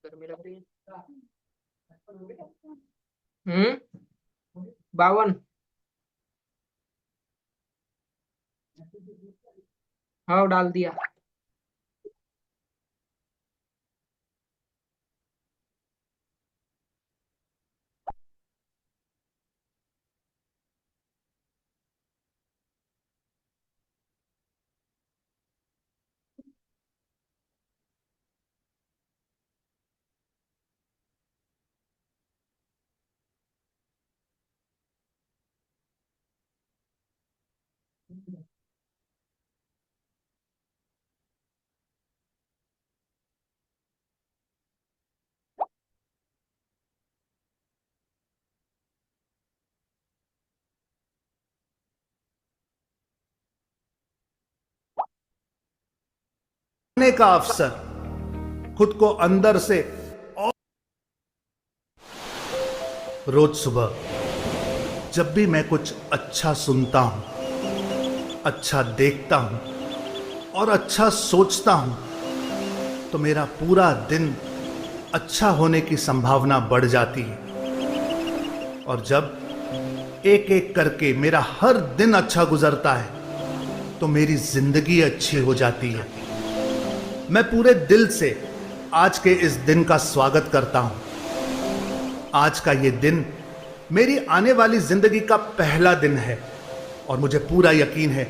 गर्मी लग रही है। 52। हाँ, डाल दिया। का अवसर, खुद को अंदर से। और रोज सुबह जब भी मैं कुछ अच्छा सुनता हूं, अच्छा देखता हूं और अच्छा सोचता हूं, तो मेरा पूरा दिन अच्छा होने की संभावना बढ़ जाती है। और जब एक एक करके मेरा हर दिन अच्छा गुजरता है, तो मेरी जिंदगी अच्छी हो जाती है। मैं पूरे दिल से आज के इस दिन का स्वागत करता हूं। आज का ये दिन मेरी आने वाली जिंदगी का पहला दिन है, और मुझे पूरा यकीन है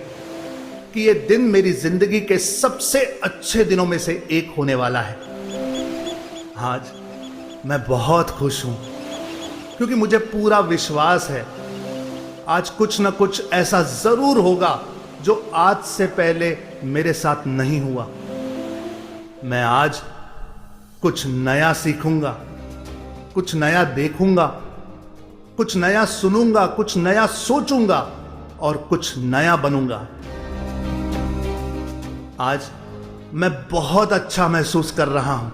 कि ये दिन मेरी जिंदगी के सबसे अच्छे दिनों में से एक होने वाला है। आज मैं बहुत खुश हूं, क्योंकि मुझे पूरा विश्वास है आज कुछ न कुछ ऐसा जरूर होगा जो आज से पहले मेरे साथ नहीं हुआ। मैं आज कुछ नया सीखूंगा, कुछ नया देखूंगा, कुछ नया सुनूंगा, कुछ नया सोचूंगा और कुछ नया बनूंगा। आज मैं बहुत अच्छा महसूस कर रहा हूं।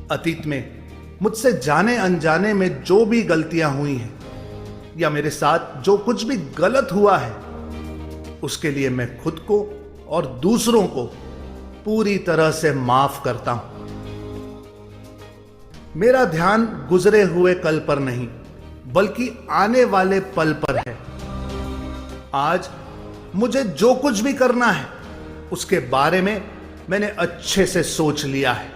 अतीत में मुझसे जाने अनजाने में जो भी गलतियां हुई हैं, या मेरे साथ जो कुछ भी गलत हुआ है, उसके लिए मैं खुद को और दूसरों को पूरी तरह से माफ करता हूं। मेरा ध्यान गुजरे हुए कल पर नहीं, बल्कि आने वाले पल पर है। आज मुझे जो कुछ भी करना है, उसके बारे में मैंने अच्छे से सोच लिया है,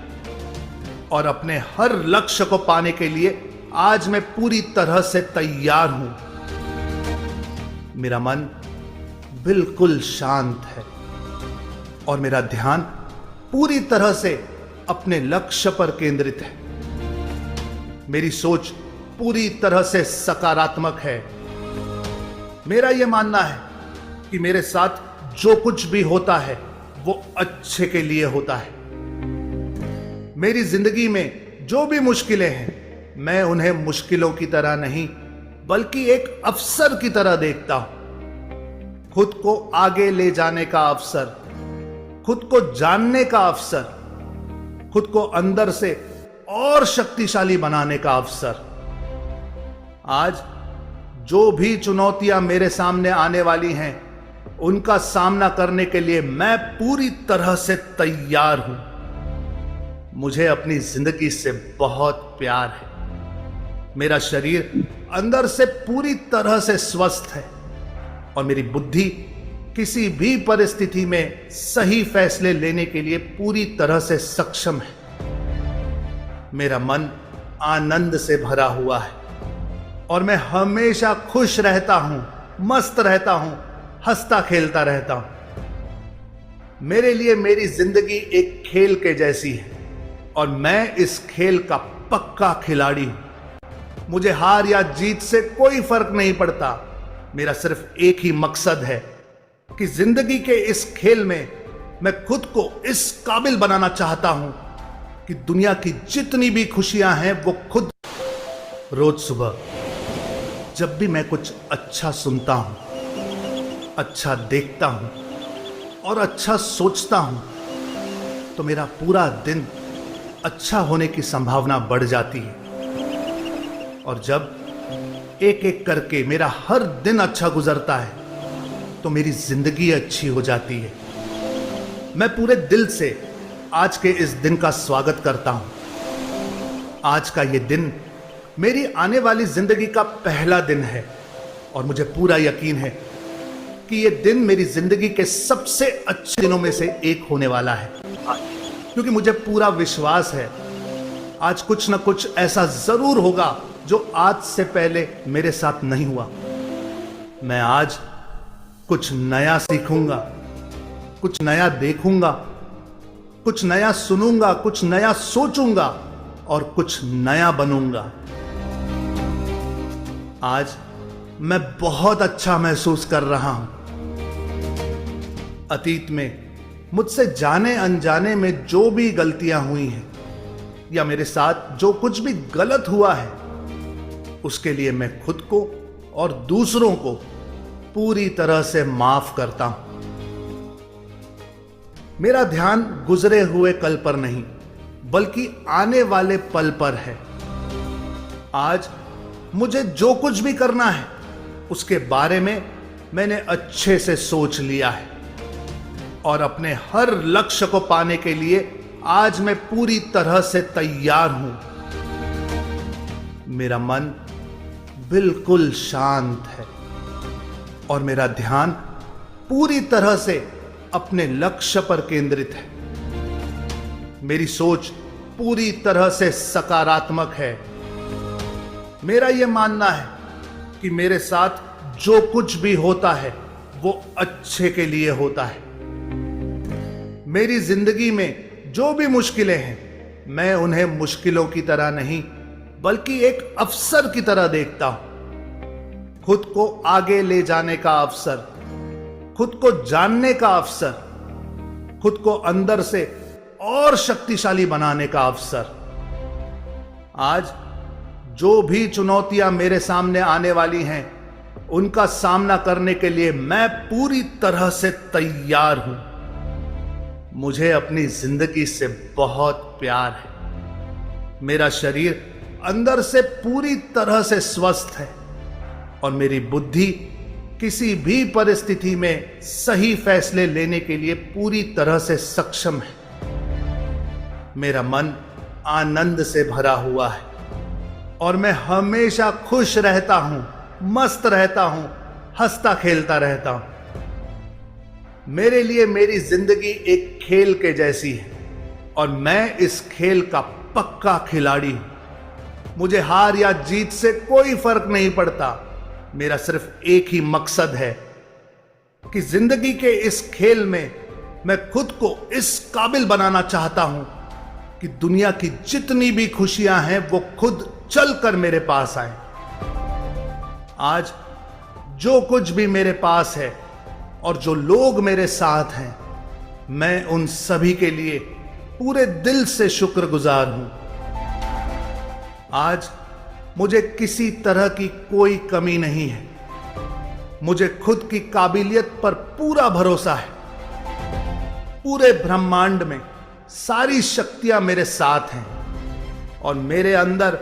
और अपने हर लक्ष्य को पाने के लिए आज मैं पूरी तरह से तैयार हूं। मेरा मन बिल्कुल शांत है, और मेरा ध्यान पूरी तरह से अपने लक्ष्य पर केंद्रित है। मेरी सोच पूरी तरह से सकारात्मक है। मेरा यह मानना है कि मेरे साथ जो कुछ भी होता है वो अच्छे के लिए होता है। मेरी जिंदगी में जो भी मुश्किलें हैं, मैं उन्हें मुश्किलों की तरह नहीं, बल्कि एक अवसर की तरह देखता हूं। खुद को आगे ले जाने का अवसर, खुद को जानने का अवसर, खुद को अंदर से और शक्तिशाली बनाने का अवसर। आज जो भी चुनौतियां मेरे सामने आने वाली हैं, उनका सामना करने के लिए मैं पूरी तरह से तैयार हूं। मुझे अपनी जिंदगी से बहुत प्यार है। मेरा शरीर अंदर से पूरी तरह से स्वस्थ है और मेरी बुद्धि किसी भी परिस्थिति में सही फैसले लेने के लिए पूरी तरह से सक्षम है। मेरा मन आनंद से भरा हुआ है और मैं हमेशा खुश रहता हूं, मस्त रहता हूं, हंसता खेलता रहता हूं। मेरे लिए मेरी जिंदगी एक खेल के जैसी है और मैं इस खेल का पक्का खिलाड़ी हूं। मुझे हार या जीत से कोई फर्क नहीं पड़ता। मेरा सिर्फ एक ही मकसद है कि जिंदगी के इस खेल में मैं खुद को इस काबिल बनाना चाहता हूं कि दुनिया की जितनी भी खुशियां हैं वो खुद। रोज सुबह जब भी मैं कुछ अच्छा सुनता हूं, अच्छा देखता हूं और अच्छा सोचता हूं तो मेरा पूरा दिन अच्छा होने की संभावना बढ़ जाती है। और जब एक एक करके मेरा हर दिन अच्छा गुजरता है तो मेरी जिंदगी अच्छी हो जाती है। मैं पूरे दिल से आज के इस दिन का स्वागत करता हूं। आज का ये दिन मेरी आने वाली जिंदगी का पहला दिन है और मुझे पूरा यकीन है कि ये दिन मेरी जिंदगी के सबसे अच्छे दिनों में से एक होने वाला है, क्योंकि मुझे पूरा विश्वास है आज कुछ न कुछ ऐसा जरूर होगा जो आज से पहले मेरे साथ नहीं हुआ। मैं आज कुछ नया सीखूंगा, कुछ नया देखूंगा, कुछ नया सुनूंगा, कुछ नया सोचूंगा और कुछ नया बनूंगा। आज मैं बहुत अच्छा महसूस कर रहा हूं। अतीत में मुझसे जाने अनजाने में जो भी गलतियां हुई हैं या मेरे साथ जो कुछ भी गलत हुआ है उसके लिए मैं खुद को और दूसरों को पूरी तरह से माफ करता हूं। मेरा ध्यान गुजरे हुए कल पर नहीं बल्कि आने वाले पल पर है। आज मुझे जो कुछ भी करना है उसके बारे में मैंने अच्छे से सोच लिया है और अपने हर लक्ष्य को पाने के लिए आज मैं पूरी तरह से तैयार हूं। मेरा मन बिल्कुल शांत है और मेरा ध्यान पूरी तरह से अपने लक्ष्य पर केंद्रित है। मेरी सोच पूरी तरह से सकारात्मक है। मेरा यह मानना है कि मेरे साथ जो कुछ भी होता है वो अच्छे के लिए होता है। मेरी जिंदगी में जो भी मुश्किलें हैं मैं उन्हें मुश्किलों की तरह नहीं बल्कि एक अवसर की तरह देखता हूं। खुद को आगे ले जाने का अवसर, खुद को जानने का अवसर, खुद को अंदर से और शक्तिशाली बनाने का अवसर। आज जो भी चुनौतियां मेरे सामने आने वाली हैं उनका सामना करने के लिए मैं पूरी तरह से तैयार हूं। मुझे अपनी जिंदगी से बहुत प्यार है। मेरा शरीर अंदर से पूरी तरह से स्वस्थ है और मेरी बुद्धि किसी भी परिस्थिति में सही फैसले लेने के लिए पूरी तरह से सक्षम है। मेरा मन आनंद से भरा हुआ है और मैं हमेशा खुश रहता हूं, मस्त रहता हूं, हंसता खेलता रहता हूं। मेरे लिए मेरी जिंदगी एक खेल के जैसी है और मैं इस खेल का पक्का खिलाड़ी हूं। मुझे हार या जीत से कोई फर्क नहीं पड़ता। मेरा सिर्फ एक ही मकसद है कि जिंदगी के इस खेल में मैं खुद को इस काबिल बनाना चाहता हूं कि दुनिया की जितनी भी खुशियां हैं वो खुद चलकर मेरे पास आए। आज जो कुछ भी मेरे पास है और जो लोग मेरे साथ हैं मैं उन सभी के लिए पूरे दिल से शुक्रगुजार हूं। आज मुझे किसी तरह की कोई कमी नहीं है। मुझे खुद की काबिलियत पर पूरा भरोसा है। पूरे ब्रह्मांड में सारी शक्तियां मेरे साथ हैं और मेरे अंदर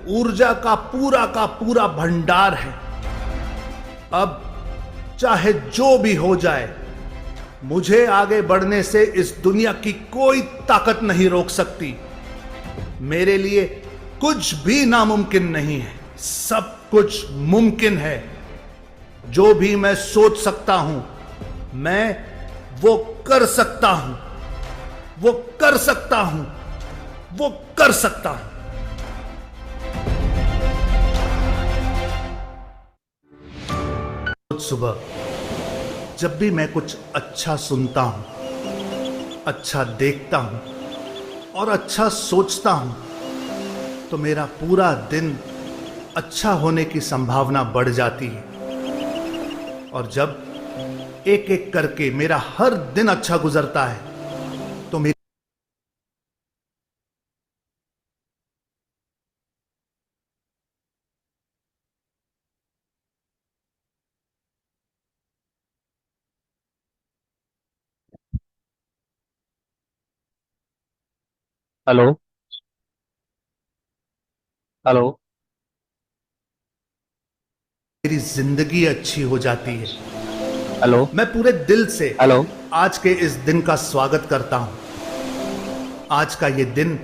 ऊर्जा का पूरा भंडार है। अब चाहे जो भी हो जाए मुझे आगे बढ़ने से इस दुनिया की कोई ताकत नहीं रोक सकती। मेरे लिए कुछ भी नामुमकिन नहीं है, सब कुछ मुमकिन है। जो भी मैं सोच सकता हूं, मैं वो कर सकता हूं, वो कर सकता हूं, वो कर सकता हूं। रोज सुबह जब भी मैं कुछ अच्छा सुनता हूं, अच्छा देखता हूं और अच्छा सोचता हूं, तो मेरा पूरा दिन अच्छा होने की संभावना बढ़ जाती है। और जब एक एक करके मेरा हर दिन अच्छा गुजरता है, तो मेरी हेलो। हेलो। जिंदगी अच्छी हो जाती है। हेलो। मैं पूरे दिल से हेलो। आज के इस दिन का स्वागत करता हूं। आज का ये दिन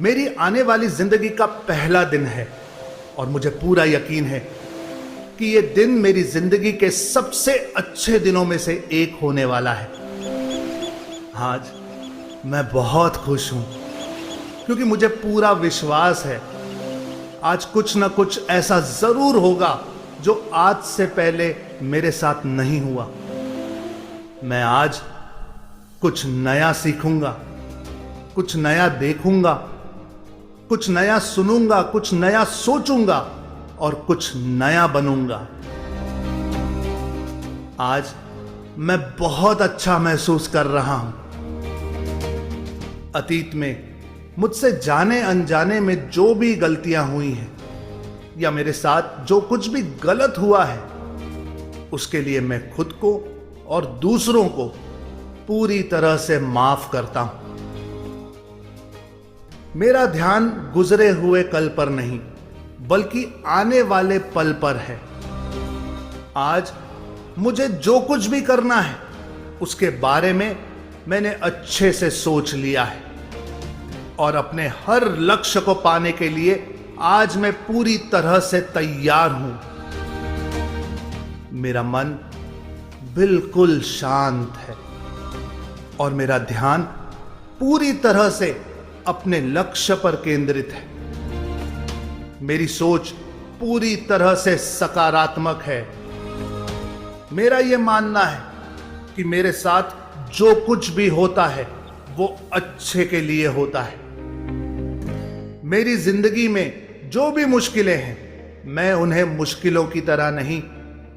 मेरी आने वाली जिंदगी का पहला दिन है और मुझे पूरा यकीन है कि ये दिन मेरी जिंदगी के सबसे अच्छे दिनों में से एक होने वाला है। आज मैं बहुत खुश हूं क्योंकि मुझे पूरा विश्वास है आज कुछ ना कुछ ऐसा जरूर होगा जो आज से पहले मेरे साथ नहीं हुआ। मैं आज कुछ नया सीखूंगा, कुछ नया देखूंगा, कुछ नया सुनूंगा, कुछ नया सोचूंगा और कुछ नया बनूंगा। आज मैं बहुत अच्छा महसूस कर रहा हूं। अतीत में मुझसे जाने अनजाने में जो भी गलतियां हुई हैं या मेरे साथ जो कुछ भी गलत हुआ है, उसके लिए मैं खुद को और दूसरों को पूरी तरह से माफ करता हूं। मेरा ध्यान गुजरे हुए कल पर नहीं बल्कि आने वाले पल पर है। आज मुझे जो कुछ भी करना है उसके बारे में मैंने अच्छे से सोच लिया है और अपने हर लक्ष्य को पाने के लिए आज मैं पूरी तरह से तैयार हूं। मेरा मन बिल्कुल शांत है और मेरा ध्यान पूरी तरह से अपने लक्ष्य पर केंद्रित है। मेरी सोच पूरी तरह से सकारात्मक है। मेरा यह मानना है कि मेरे साथ जो कुछ भी होता है वो अच्छे के लिए होता है। मेरी जिंदगी में जो भी मुश्किलें हैं, मैं उन्हें मुश्किलों की तरह नहीं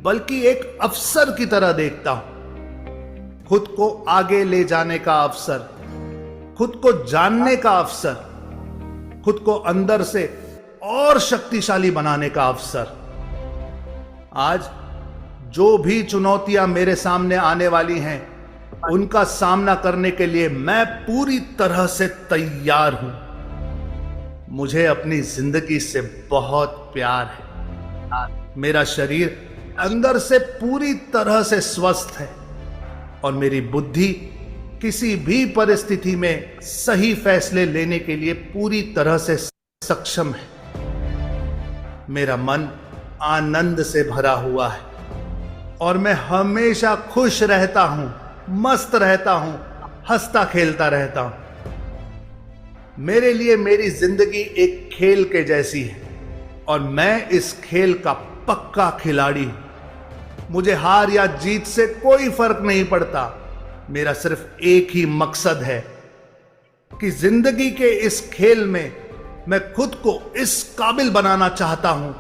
बल्कि एक अवसर की तरह देखता हूं। खुद को आगे ले जाने का अवसर, खुद को जानने का अवसर, खुद को अंदर से और शक्तिशाली बनाने का अवसर। आज जो भी चुनौतियां मेरे सामने आने वाली हैं, उनका सामना करने के लिए मैं पूरी तरह से तैयार हूं। मुझे अपनी जिंदगी से बहुत प्यार है। मेरा शरीर अंदर से पूरी तरह से स्वस्थ है और मेरी बुद्धि किसी भी परिस्थिति में सही फैसले लेने के लिए पूरी तरह से सक्षम है। मेरा मन आनंद से भरा हुआ है और मैं हमेशा खुश रहता हूं, मस्त रहता हूं, हंसता खेलता रहता हूं। मेरे लिए मेरी जिंदगी एक खेल के जैसी है और मैं इस खेल का पक्का खिलाड़ी हूं। मुझे हार या जीत से कोई फर्क नहीं पड़ता। मेरा सिर्फ एक ही मकसद है कि जिंदगी के इस खेल में मैं खुद को इस काबिल बनाना चाहता हूं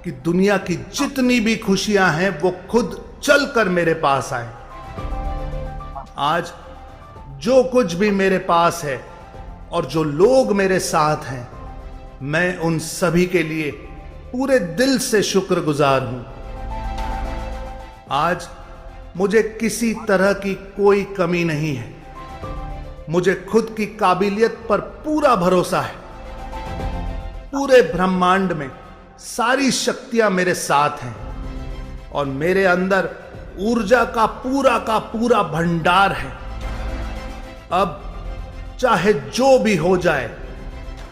कि दुनिया की जितनी भी खुशियां हैं वो खुद चलकर मेरे पास आए। आज जो कुछ भी मेरे पास है और जो लोग मेरे साथ हैं, मैं उन सभी के लिए पूरे दिल से शुक्रगुजार हूं। आज मुझे किसी तरह की कोई कमी नहीं है। मुझे खुद की काबिलियत पर पूरा भरोसा है। पूरे ब्रह्मांड में सारी शक्तियां मेरे साथ हैं और मेरे अंदर ऊर्जा का पूरा भंडार है। अब चाहे जो भी हो जाए,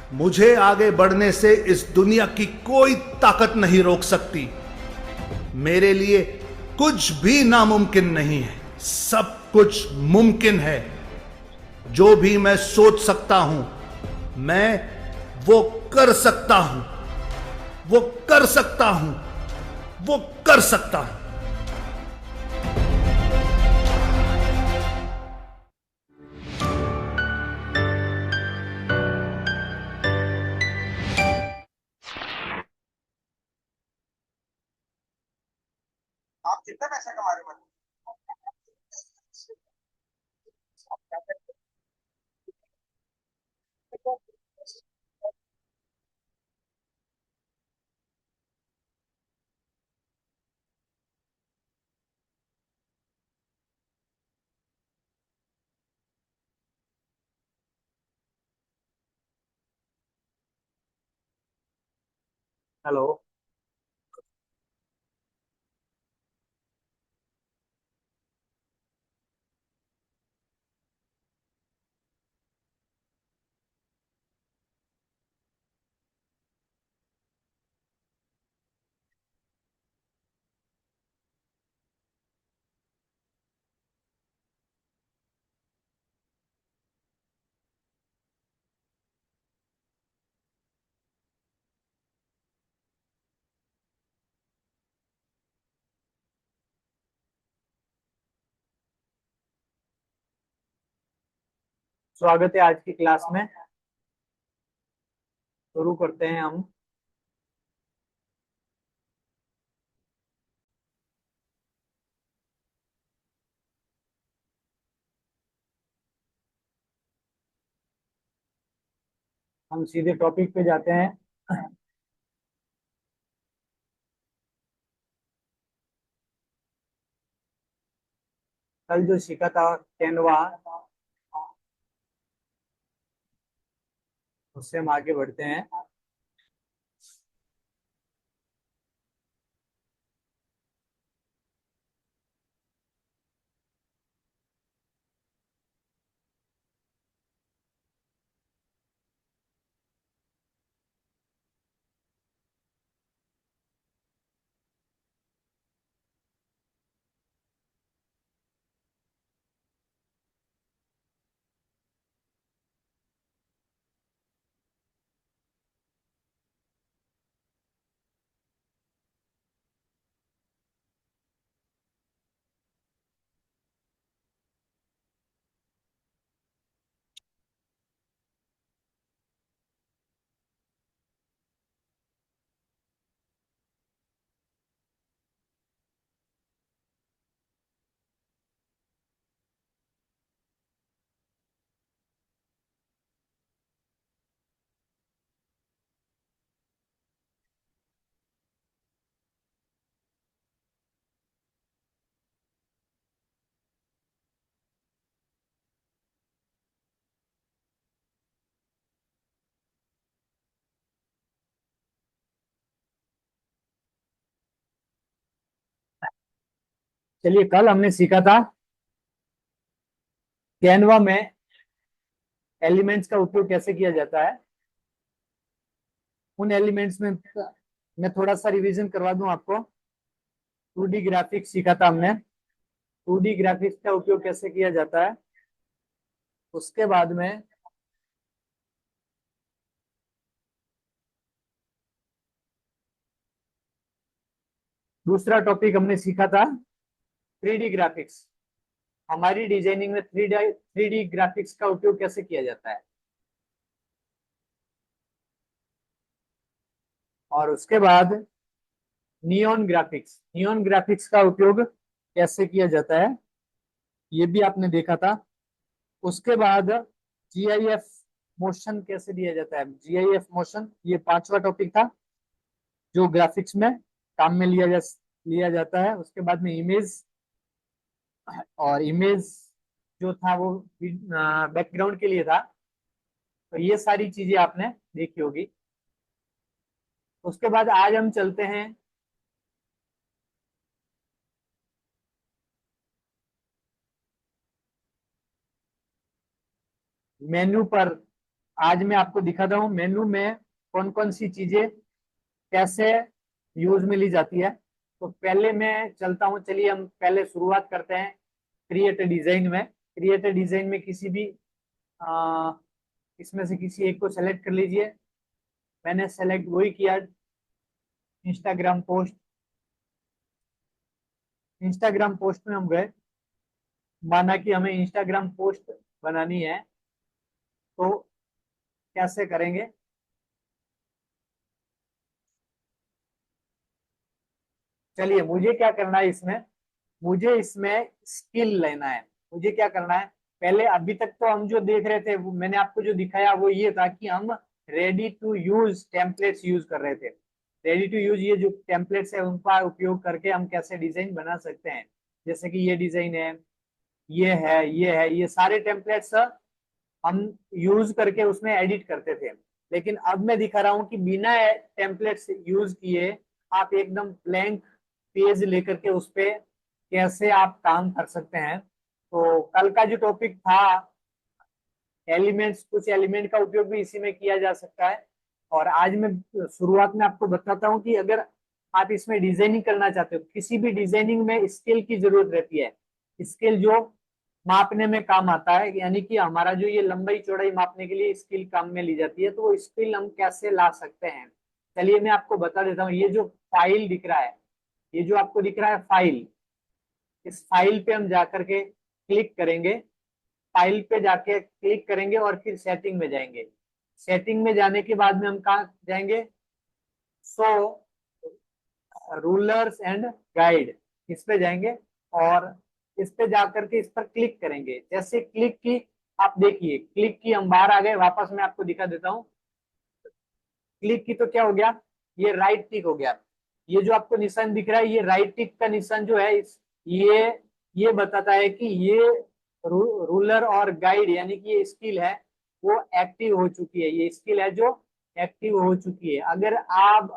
मुझे आगे बढ़ने से इस दुनिया की कोई ताकत नहीं रोक सकती। मेरे लिए कुछ भी नामुमकिन नहीं है, सब कुछ मुमकिन है। जो भी मैं सोच सकता हूं, मैं वो कर सकता हूं, वो कर सकता हूं, वो कर सकता हूं। आप कितना पैसा कमा रहे हो? हेलो। स्वागत है आज की क्लास में। शुरू करते हैं हम। सीधे टॉपिक पे जाते हैं। कल जो सीखा था कैनवा, उससे हम आगे बढ़ते हैं। चलिए, कल हमने सीखा था कैनवा में एलिमेंट्स का उपयोग कैसे किया जाता है। उन एलिमेंट्स में मैं थोड़ा सा रिवीजन करवा दूं आपको। 2D ग्राफिक्स सीखा था हमने। 2D ग्राफिक्स का उपयोग कैसे किया जाता है। उसके बाद में दूसरा टॉपिक हमने सीखा था 3D ग्राफिक्स। हमारी डिजाइनिंग में 3D ग्राफिक्स का उपयोग कैसे किया जाता है। और उसके बाद नियॉन ग्राफिक्स का उपयोग कैसे किया जाता है, ये भी आपने देखा था। उसके बाद GIF मोशन कैसे दिया जाता है। GIF मोशन, ये पांचवा टॉपिक था जो ग्राफिक्स में काम में लिया जाता है। उसके बाद में इमेज, और इमेज जो था वो बैकग्राउंड के लिए था। तो ये सारी चीजें आपने देखी होगी। उसके बाद आज हम चलते हैं मेन्यू पर। आज मैं आपको दिखाता हूँ मेनू में कौन कौन सी चीजें कैसे यूज में ली जाती है। तो पहले मैं चलता हूँ, चलिए हम पहले शुरुआत करते हैं क्रिएट डिजाइन में। क्रिएट डिजाइन में किसी भी आ, इसमें से किसी एक को सेलेक्ट कर लीजिए। मैंने सेलेक्ट वही किया, इंस्टाग्राम पोस्ट। इंस्टाग्राम पोस्ट में हम गए, माना कि हमें इंस्टाग्राम पोस्ट बनानी है, तो कैसे करेंगे। चलिए मुझे क्या करना है इसमें, मुझे इसमें स्किल लेना है। मुझे क्या करना है, पहले अभी तक तो हम जो देख रहे थे मैंने आपको जो दिखाया वो ये था कि हम ready to use templates use कर रहे थे। रेडी टू यूज ये जो टेम्पलेट्स है उनका उपयोग करके हम कैसे डिजाइन बना सकते हैं। जैसे कि ये डिजाइन है, ये है, ये है, ये सारे टेम्पलेट्स हम यूज करके उसमें एडिट करते थे। लेकिन अब मैं दिखा रहा हूं कि बिना टेम्पलेट्स यूज किए आप एकदम ब्लैंक पेज लेकर के उस पे कैसे आप काम कर सकते हैं। तो कल का जो टॉपिक था एलिमेंट्स, कुछ एलिमेंट का उपयोग भी इसी में किया जा सकता है। और आज मैं शुरुआत में आपको बताता हूँ कि अगर आप इसमें डिजाइनिंग करना चाहते हो, किसी भी डिजाइनिंग में स्केल की जरूरत रहती है। स्केल जो मापने में काम आता है, यानी कि हमारा जो ये लंबाई चौड़ाई मापने के लिए स्केल काम में ली जाती है, तो वो स्केल हम कैसे ला सकते हैं। चलिए मैं आपको बता देता हूँ। ये जो फाइल दिख रहा है, ये जो आपको दिख रहा है फाइल, इस फाइल पे हम जाकर के क्लिक करेंगे। फाइल पे जाके क्लिक करेंगे और फिर सेटिंग में जाएंगे। सेटिंग में जाने के बाद में हम कहाँ जाएंगे, सो रूलर्स एंड गाइड, इस पे जाएंगे और इस पे जाकर के इस पर क्लिक करेंगे। जैसे क्लिक की, आप देखिए क्लिक की, हम बाहर आ गए। वापस मैं आपको दिखा देता हूँ। क्लिक की तो क्या हो गया, ये राइट टिक हो गया। ये जो आपको निशान दिख रहा है, ये राइट टिक का निशान जो है ये बताता है कि ये रूलर और गाइड यानी कि ये स्किल है वो एक्टिव हो चुकी है। ये स्किल है जो एक्टिव हो चुकी है। अगर आप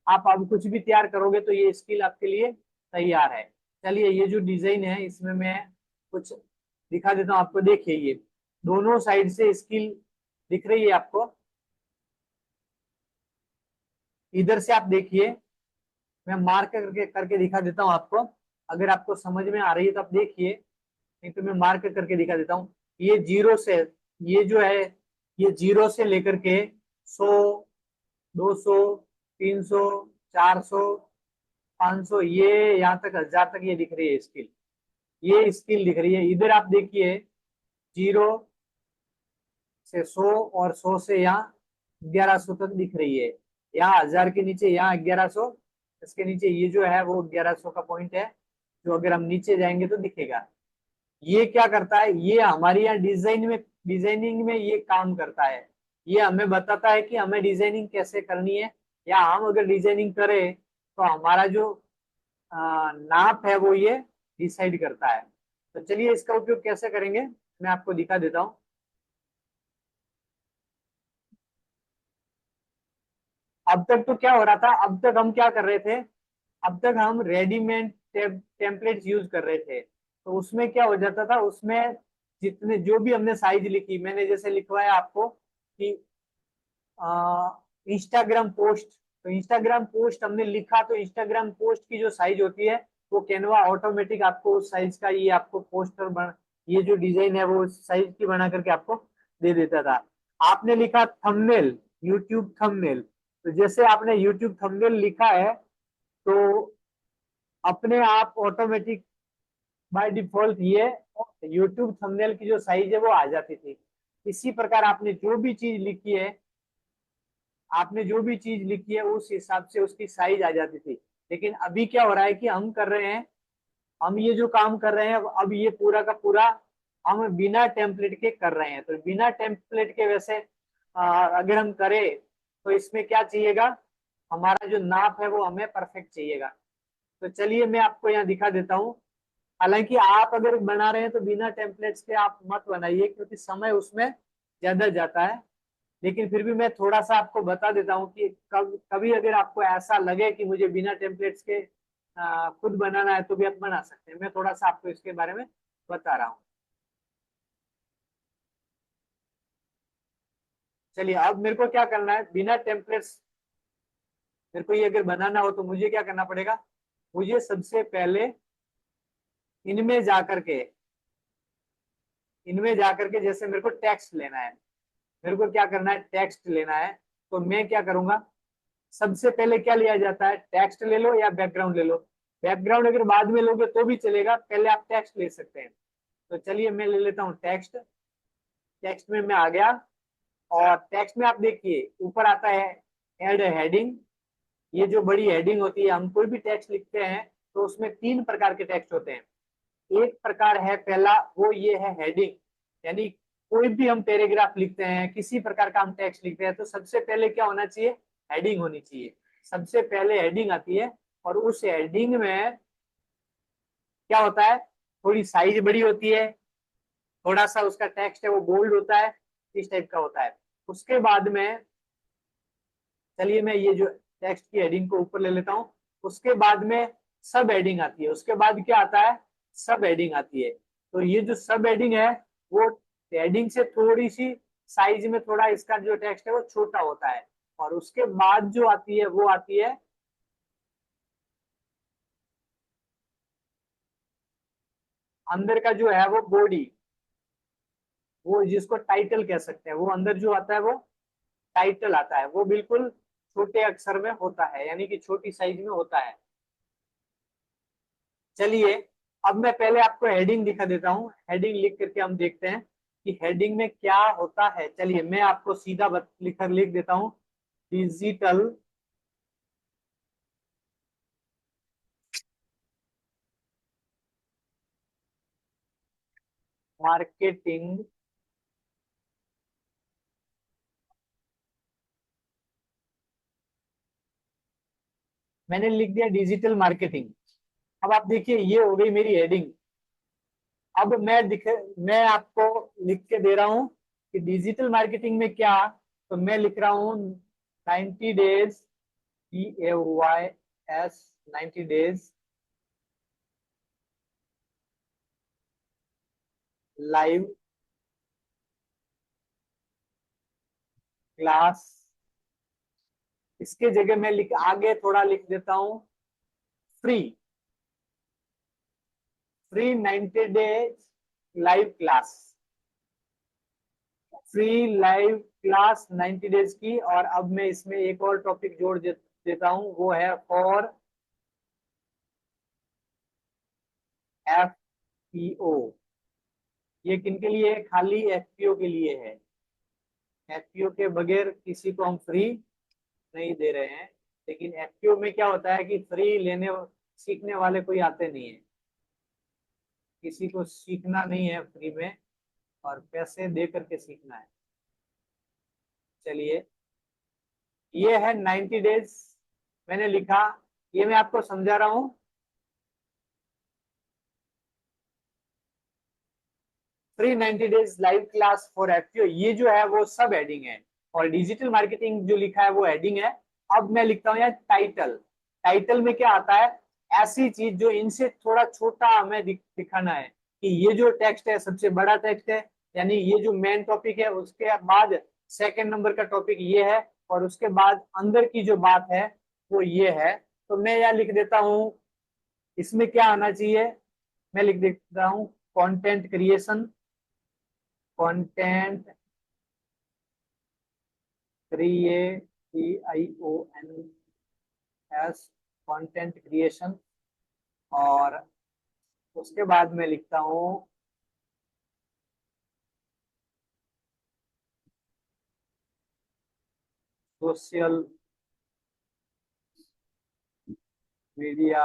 अब कुछ भी तैयार करोगे तो ये स्किल आपके लिए तैयार है। चलिए ये जो डिजाइन है इसमें मैं कुछ दिखा देता हूँ आपको। देखिए ये दोनों साइड से स्किल दिख रही है आपको। इधर से आप देखिए, मैं मार्क करके करके दिखा देता हूँ आपको। अगर आपको समझ में आ रही है तो आप देखिए, नहीं तो मैं मार्क करके दिखा देता हूँ। ये जीरो से, ये जो है ये जीरो से लेकर के 100, 200, 300, 400, 500, ये यहाँ तक 1000 तक ये दिख रही है स्किल। ये स्किल दिख रही है। इधर आप देखिए, जीरो से 100 और 100 से यहाँ 1100 तक दिख रही है। यहाँ 1000 के नीचे यहाँ 1100, इसके नीचे ये जो है वो 1100 का पॉइंट है, जो अगर हम नीचे जाएंगे तो दिखेगा। ये क्या करता है, ये हमारी यहाँ डिजाइनिंग में ये काम करता है। ये हमें बताता है कि हमें डिजाइनिंग कैसे करनी है, या हम अगर डिजाइनिंग करें तो हमारा जो नाप है वो ये डिसाइड करता है। तो चलिए इसका उपयोग कैसे करेंगे मैं आपको दिखा देता हूँ। अब तक तो क्या हो रहा था, अब तक हम क्या कर रहे थे, अब तक हम रेडीमेड टेम्पलेट्स यूज कर रहे थे। तो उसमें क्या हो जाता था, उसमें जितने जो भी हमने साइज लिखी, मैंने जैसे लिखवाया आपको कि इंस्टाग्राम पोस्ट, तो इंस्टाग्राम पोस्ट हमने लिखा, तो इंस्टाग्राम पोस्ट की जो साइज होती है वो कैनवा ऑटोमेटिक आपको उस साइज का ये आपको पोस्टर बन, ये जो डिजाइन है वो साइज की बना करके आपको दे देता था। आपने लिखा थंबनेल, यूट्यूब थंबनेल, तो जैसे आपने यूट्यूब थंबनेल लिखा है तो अपने आप ऑटोमेटिक बाय डिफॉल्ट ये यूट्यूब थंबनेल की जो साइज है वो आ जाती थी। इसी प्रकार आपने जो भी चीज लिखी है, आपने जो भी चीज लिखी है उस हिसाब से उसकी साइज आ जाती थी। लेकिन अभी क्या हो रहा है कि हम कर रहे हैं, हम ये जो काम कर रहे हैं अब ये पूरा का पूरा हम बिना टेम्पलेट के कर रहे हैं। तो बिना टेम्पलेट के वैसे अगर हम करें तो इसमें क्या चाहिएगा, हमारा जो नाप है वो हमें परफेक्ट चाहिएगा। तो चलिए मैं आपको यहाँ दिखा देता हूँ। हालांकि आप अगर बना रहे हैं तो बिना टेम्पलेट्स के आप मत बनाइए, क्योंकि समय उसमें ज्यादा जाता है। लेकिन फिर भी मैं थोड़ा सा आपको बता देता हूँ कि कभी अगर आपको ऐसा लगे कि मुझे बिना टेम्पलेट्स के खुद बनाना है तो भी आप बना सकते हैं। मैं थोड़ा सा आपको इसके बारे में बता रहा हूँ। चलिए अब मेरे को क्या करना है, बिना टेम्पलेट्स मेरे को ये अगर बनाना हो तो मुझे क्या करना पड़ेगा, मुझे सबसे पहले इनमें जाकर के जैसे मेरे को टेक्स्ट लेना है, मेरे को क्या करना है, टेक्स्ट लेना है। तो मैं क्या करूंगा, सबसे पहले क्या लिया जाता है, टेक्स्ट ले लो या बैकग्राउंड ले लो। बैकग्राउंड अगर बाद में लोगे तो भी चलेगा, पहले आप टेक्स्ट ले सकते हैं। तो चलिए मैं ले लेता हूँ टेक्स्ट। टेक्स्ट में मैं आ गया, और टेक्स्ट में आप देखिए ऊपर आता है एड हेडिंग। ये जो बड़ी हेडिंग होती है, हम कोई भी टेक्स्ट लिखते हैं तो उसमें तीन प्रकार के टेक्स्ट होते हैं। एक प्रकार है पहला, वो ये है हेडिंग, यानी कोई भी हम पैराग्राफ लिखते हैं, किसी प्रकार का हम टेक्स्ट लिखते हैं तो सबसे पहले क्या होना चाहिए, हेडिंग होनी चाहिए। सबसे पहले हेडिंग आती है, और उस हेडिंग में क्या होता है, थोड़ी साइज बड़ी होती है, थोड़ा सा उसका टेक्स्ट है वो बोल्ड होता है, इस टाइप का होता है। उसके बाद में चलिए मैं ये जो टेक्स्ट की हेडिंग को ऊपर ले लेता हूँ। उसके बाद में सब हेडिंग आती है। उसके बाद क्या आता है, सब हेडिंग आती है। तो ये जो सब हेडिंग है, वो हेडिंग से थोड़ी सी साइज में थोड़ा इसका जो टेक्स्ट है वो छोटा होता है। और उसके बाद जो आती है वो आती है अंदर का जो है वो बॉडी, वो जिसको टाइटल कह सकते हैं, वो अंदर जो आता है वो टाइटल आता है। वो बिल्कुल छोटे अक्षर में होता है, यानी कि छोटी साइज में होता है। चलिए अब मैं पहले आपको हेडिंग दिखा देता हूँ। हेडिंग लिख करके हम देखते हैं कि हेडिंग में क्या होता है। चलिए मैं आपको सीधा लिख देता हूँ, डिजिटल मार्केटिंग मैंने लिख दिया डिजिटल मार्केटिंग। अब आप देखिए ये हो गई मेरी हेडिंग। अब मैं आपको लिख के दे रहा हूँ कि डिजिटल मार्केटिंग में क्या। तो मैं लिख रहा हूँ 90 days, DAYS, 90 days live class. इसके जगह मैं आगे थोड़ा लिख देता हूँ free, 90 days live class, free live class 90 days की। और अब मैं इसमें एक और टॉपिक जोड़ देता हूँ, वो है फॉर FPO। ये किनके लिए है, खाली FPO के लिए है। FPO के बगैर किसी को हम फ्री नहीं दे रहे हैं। लेकिन FPO में क्या होता है कि फ्री लेने सीखने वाले कोई आते नहीं है, किसी को सीखना नहीं है फ्री में, और पैसे दे करके सीखना है। चलिए ये है 90 डेज मैंने लिखा, ये मैं आपको समझा रहा हूँ। Free 90 days live class for FPO, ये जो है वो सब हेडिंग है। और डिजिटल मार्केटिंग जो लिखा है वो हेडिंग है। अब मैं लिखता हूँ यार टाइटल। टाइटल में क्या आता है, ऐसी चीज जो इनसे थोड़ा छोटा हमें दिखाना है कि ये जो टेक्स्ट है सबसे बड़ा टेक्स्ट है, यानी ये जो मेन टॉपिक है उसके बाद सेकंड नंबर का टॉपिक ये है, और उसके बाद अंदर की जो बात है वो ये है। तो मैं यह लिख देता हूँ, इसमें क्या आना चाहिए, मैं लिख देता हूँ content creation, content CREATION, content creation. और उसके बाद मैं लिखता हूँ social media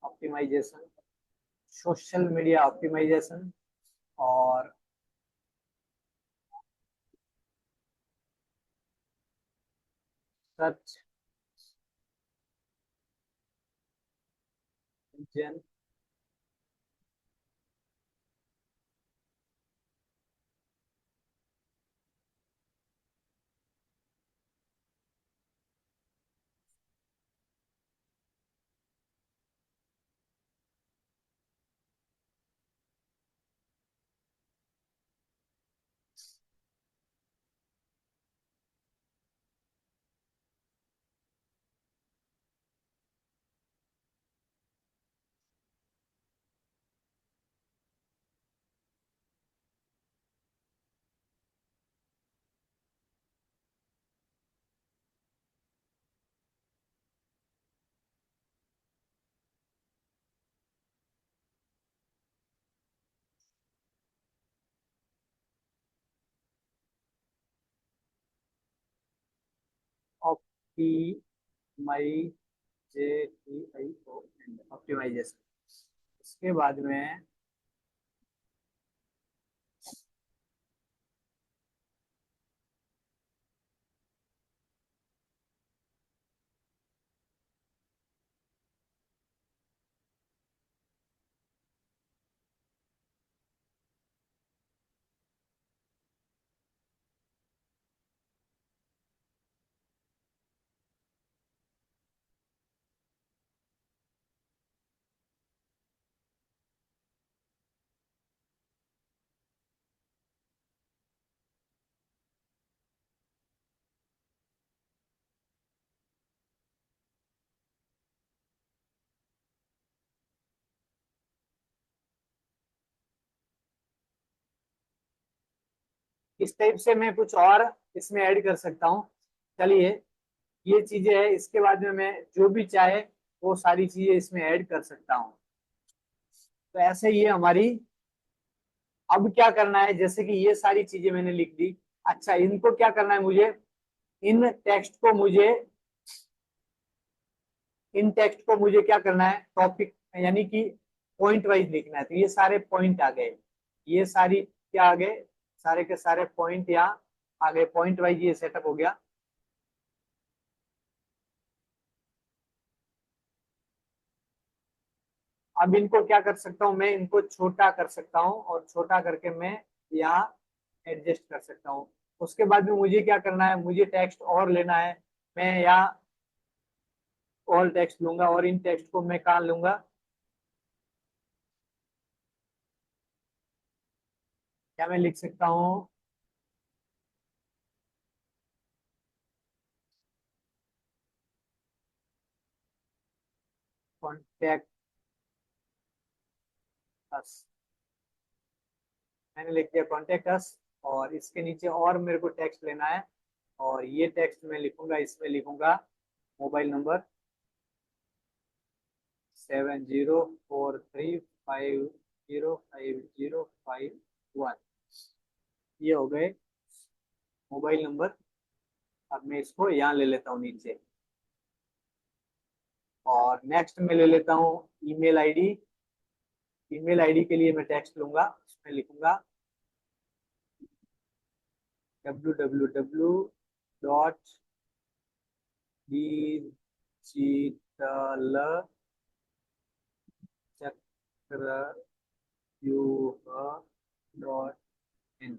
optimisation, social media optimisation. और सर्च इंजन ऑप्टिमाइजेशन। इसके बाद में इस टाइप से मैं कुछ और इसमें ऐड कर सकता हूँ। चलिए, ये चीजें है। इसके बाद में मैं जो भी चाहे वो सारी चीजें इसमें ऐड कर सकता हूँ। तो ऐसे ये हमारी, अब क्या करना है, जैसे कि ये सारी चीजें मैंने लिख दी। अच्छा, इनको क्या करना है मुझे, इन टेक्स्ट को मुझे इन टेक्स्ट को मुझे क्या करना है, टॉपिक यानी कि पॉइंट वाइज लिखना है। तो ये सारे पॉइंट आ गए, ये सारी क्या आ गए, सारे के सारे पॉइंट यहाँ आ गए, पॉइंट वाइज ये सेटअप हो गया। अब इनको क्या कर सकता हूँ मैं, इनको छोटा कर सकता हूँ और छोटा करके मैं यहाँ एडजस्ट कर सकता हूँ। उसके बाद में मुझे क्या करना है, मुझे टेक्स्ट और लेना है। मैं यहाँ ऑल टेक्स्ट लूंगा और इन टेक्स्ट को मैं कहाँ लूंगा, क्या मैं लिख सकता हूँ, कॉन्टेक्ट अस। मैंने लिख दिया कॉन्टेक्ट अस, और इसके नीचे और मेरे को टेक्स्ट लेना है, और ये टेक्स्ट मैं लिखूंगा, इसमें लिखूंगा मोबाइल नंबर 7043505051। ये हो गए मोबाइल नंबर। अब मैं इसको यहाँ ले लेता हूँ नीचे, और नेक्स्ट में ले लेता हूँ ईमेल आईडी। ईमेल आईडी के लिए मैं टेक्स्ट लूंगा, उसमें लिखूंगा www.digitalchakravhyuha.in।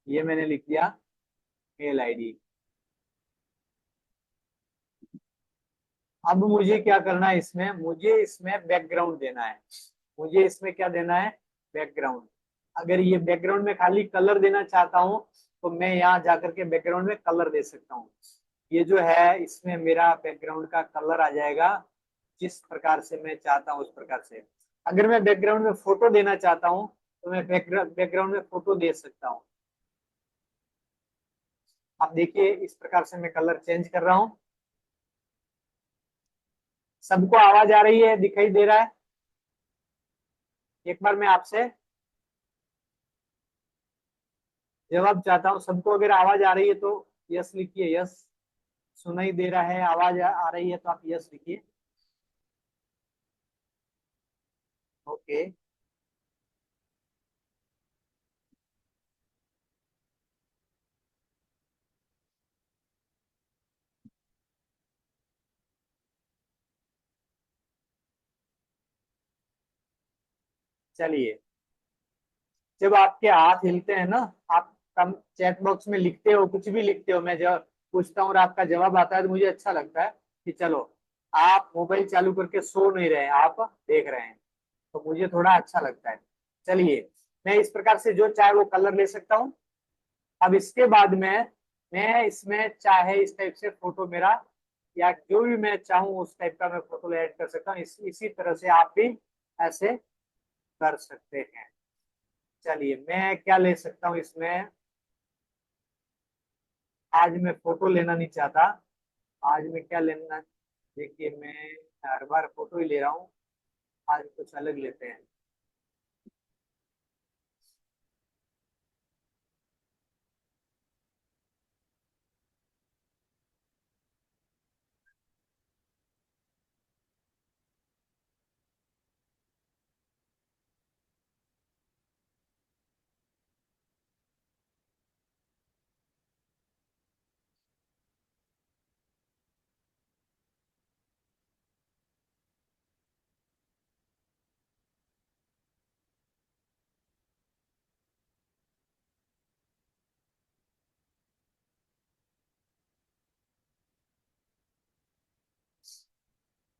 ये मैंने लिख दिया मेल आईडी। अब मुझे क्या करना है, इसमें मुझे इसमें बैकग्राउंड देना है। मुझे इसमें क्या देना है, बैकग्राउंड। अगर ये बैकग्राउंड में खाली कलर देना चाहता हूँ तो मैं यहाँ जाकर के बैकग्राउंड में कलर दे सकता हूँ। ये जो है, इसमें मेरा बैकग्राउंड का कलर आ जाएगा जिस प्रकार से मैं चाहता हूँ उस प्रकार से। अगर मैं बैकग्राउंड में फोटो देना चाहता हूँ तो मैं बैकग्राउंड में फोटो दे सकता हूँ। आप देखिए, इस प्रकार से मैं कलर चेंज कर रहा हूँ। सबको आवाज आ रही है, दिखाई दे रहा है? एक बार मैं आपसे जवाब चाहता हूँ, सबको अगर आवाज आ रही है तो यस लिखिए, यस। सुनाई दे रहा है, आवाज आ रही है तो आप यस लिखिए। ओके, चलिए। जब आपके हाथ हिलते हैं ना, आप कम चैट बॉक्स में लिखते हो, कुछ भी लिखते हो, मैं जब पूछता हूँ और आपका जवाब आता है तो मुझे अच्छा लगता है कि चलो, आप मोबाइल चालू करके सो नहीं रहे हैं, आप देख रहे हैं, तो मुझे थोड़ा अच्छा लगता है। चलिए, मैं इस प्रकार से जो चाहे वो कलर ले सकता हूँ। अब इसके बाद में मैं इसमें चाहे इस टाइप से फोटो मेरा, या जो भी मैं चाहूँ उस टाइप का मैं फोटो ऐड कर सकता हूँ। इसी तरह से आप भी ऐसे कर सकते हैं। चलिए, मैं क्या ले सकता हूँ इसमें, आज मैं फोटो लेना नहीं चाहता। आज मैं क्या लेना, देखिए, मैं हर बार फोटो ही ले रहा हूँ, आज कुछ अलग लेते हैं।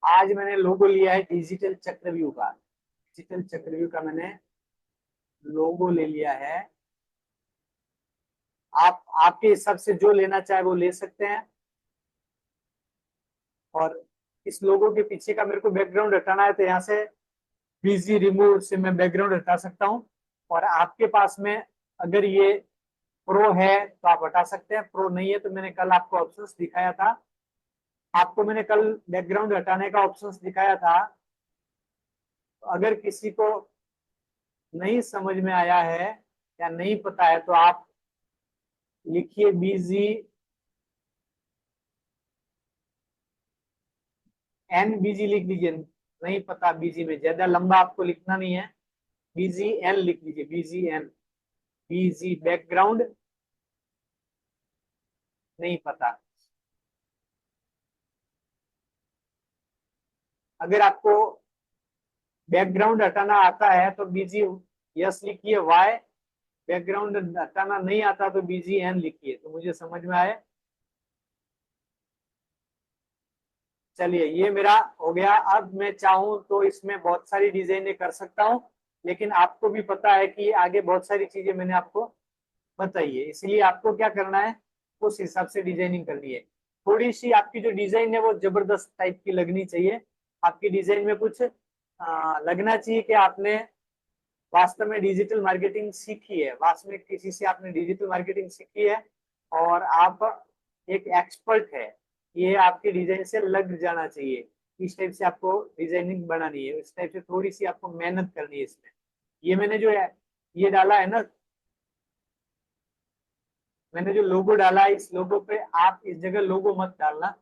आज मैंने लोगो लिया है डिजिटल चक्रव्यूह का, डिजिटल चक्रव्यूह का मैंने लोगो ले लिया है। आप आपके हिसाब से जो लेना चाहे वो ले सकते हैं। और इस लोगो के पीछे का मेरे को बैकग्राउंड हटाना है तो यहाँ से बीजी रिमूव से मैं बैकग्राउंड हटा सकता हूँ। और आपके पास में अगर ये प्रो है तो आप हटा सकते हैं, प्रो नहीं है तो मैंने कल आपको ऑप्शंस दिखाया था, आपको मैंने कल बैकग्राउंड हटाने का ऑप्शंस दिखाया था। अगर किसी को नहीं समझ में आया है या नहीं पता है तो आप लिखिए बीजी एन, बीजी लिख लीजिए। नहीं पता बीजी में ज्यादा लंबा आपको लिखना नहीं है, बीजी एन लिख लीजिए, बीजी एन, बीजी बैकग्राउंड नहीं पता। अगर आपको बैकग्राउंड हटाना आता है तो बीजी यस लिखिए वाई, बैकग्राउंड हटाना नहीं आता तो बीजी एन लिखिए। तो मुझे समझ में आए। चलिए ये मेरा हो गया। अब मैं चाहूं तो इसमें बहुत सारी डिजाइनें कर सकता हूं, लेकिन आपको भी पता है कि आगे बहुत सारी चीजें मैंने आपको बताई है, इसलिए आपको क्या करना है उस हिसाब से डिजाइनिंग करनी है। थोड़ी सी आपकी जो डिजाइन है वो जबरदस्त टाइप की लगनी चाहिए। आपकी डिजाइन में कुछ लगना चाहिए कि आपने वास्तव में डिजिटल मार्केटिंग सीखी है, वास्तव में किसी से आपने डिजिटल मार्केटिंग सीखी है और आप एक एक्सपर्ट है। ये आपके डिजाइन से लग जाना चाहिए। इस टाइप से आपको डिजाइनिंग बनानी है, इस टाइप से थोड़ी सी आपको मेहनत करनी है इसमें। ये मैंने जो है ये डाला है ना, मैंने जो लोगो डाला है, इस लोगो पे आप इस जगह लोगो मत डालना,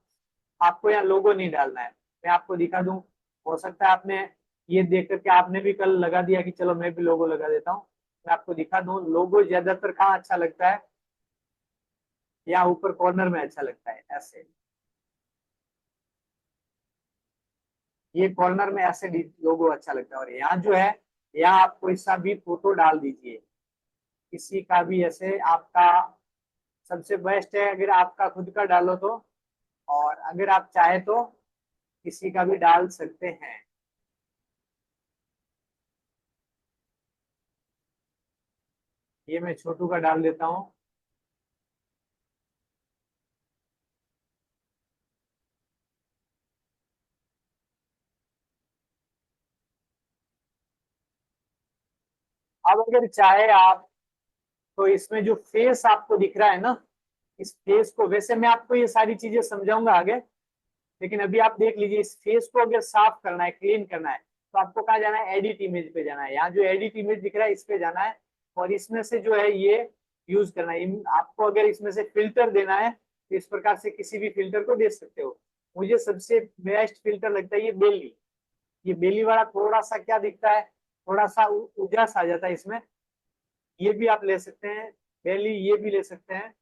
आपको यहाँ लोगो नहीं डालना है। मैं आपको दिखा दूं, हो सकता है आपने ये देख करके आपने भी कल लगा दिया कि चलो मैं भी लोगो लगा देता हूँ। मैं आपको दिखा दूं लोगो ज्यादातर कहाँ अच्छा लगता है, या ऊपर कॉर्नर में अच्छा लगता है ऐसे, ये कॉर्नर में ऐसे लोगो अच्छा लगता है। और यहाँ जो है यहाँ आप कोई सा भी फोटो डाल दीजिए, किसी का भी ऐसे आपका सबसे बेस्ट है अगर आपका खुद का डालो तो, और अगर आप चाहे तो किसी का भी डाल सकते हैं। ये मैं छोटू का डाल देता हूँ। अब अगर चाहे आप तो इसमें जो फेस आपको दिख रहा है ना, इस फेस को, वैसे मैं आपको ये सारी चीजें समझाऊंगा आगे, लेकिन अभी आप देख लीजिए इस फेस को अगर साफ करना है, क्लीन करना है तो आपको कहाँ जाना है, एडिट इमेज पे जाना है। यहाँ जो एडिट इमेज दिख रहा है इस पे जाना है और इसमें से जो है ये यूज करना है। आपको अगर इसमें से फिल्टर देना है तो इस प्रकार से किसी भी फिल्टर को दे सकते हो। मुझे सबसे बेस्ट फिल्टर लगता है ये बेली। ये बेली वाला थोड़ा सा क्या दिखता है, थोड़ा सा उजास आ जाता है इसमें, ये भी आप ले सकते हैं। बेली ये भी ले सकते हैं,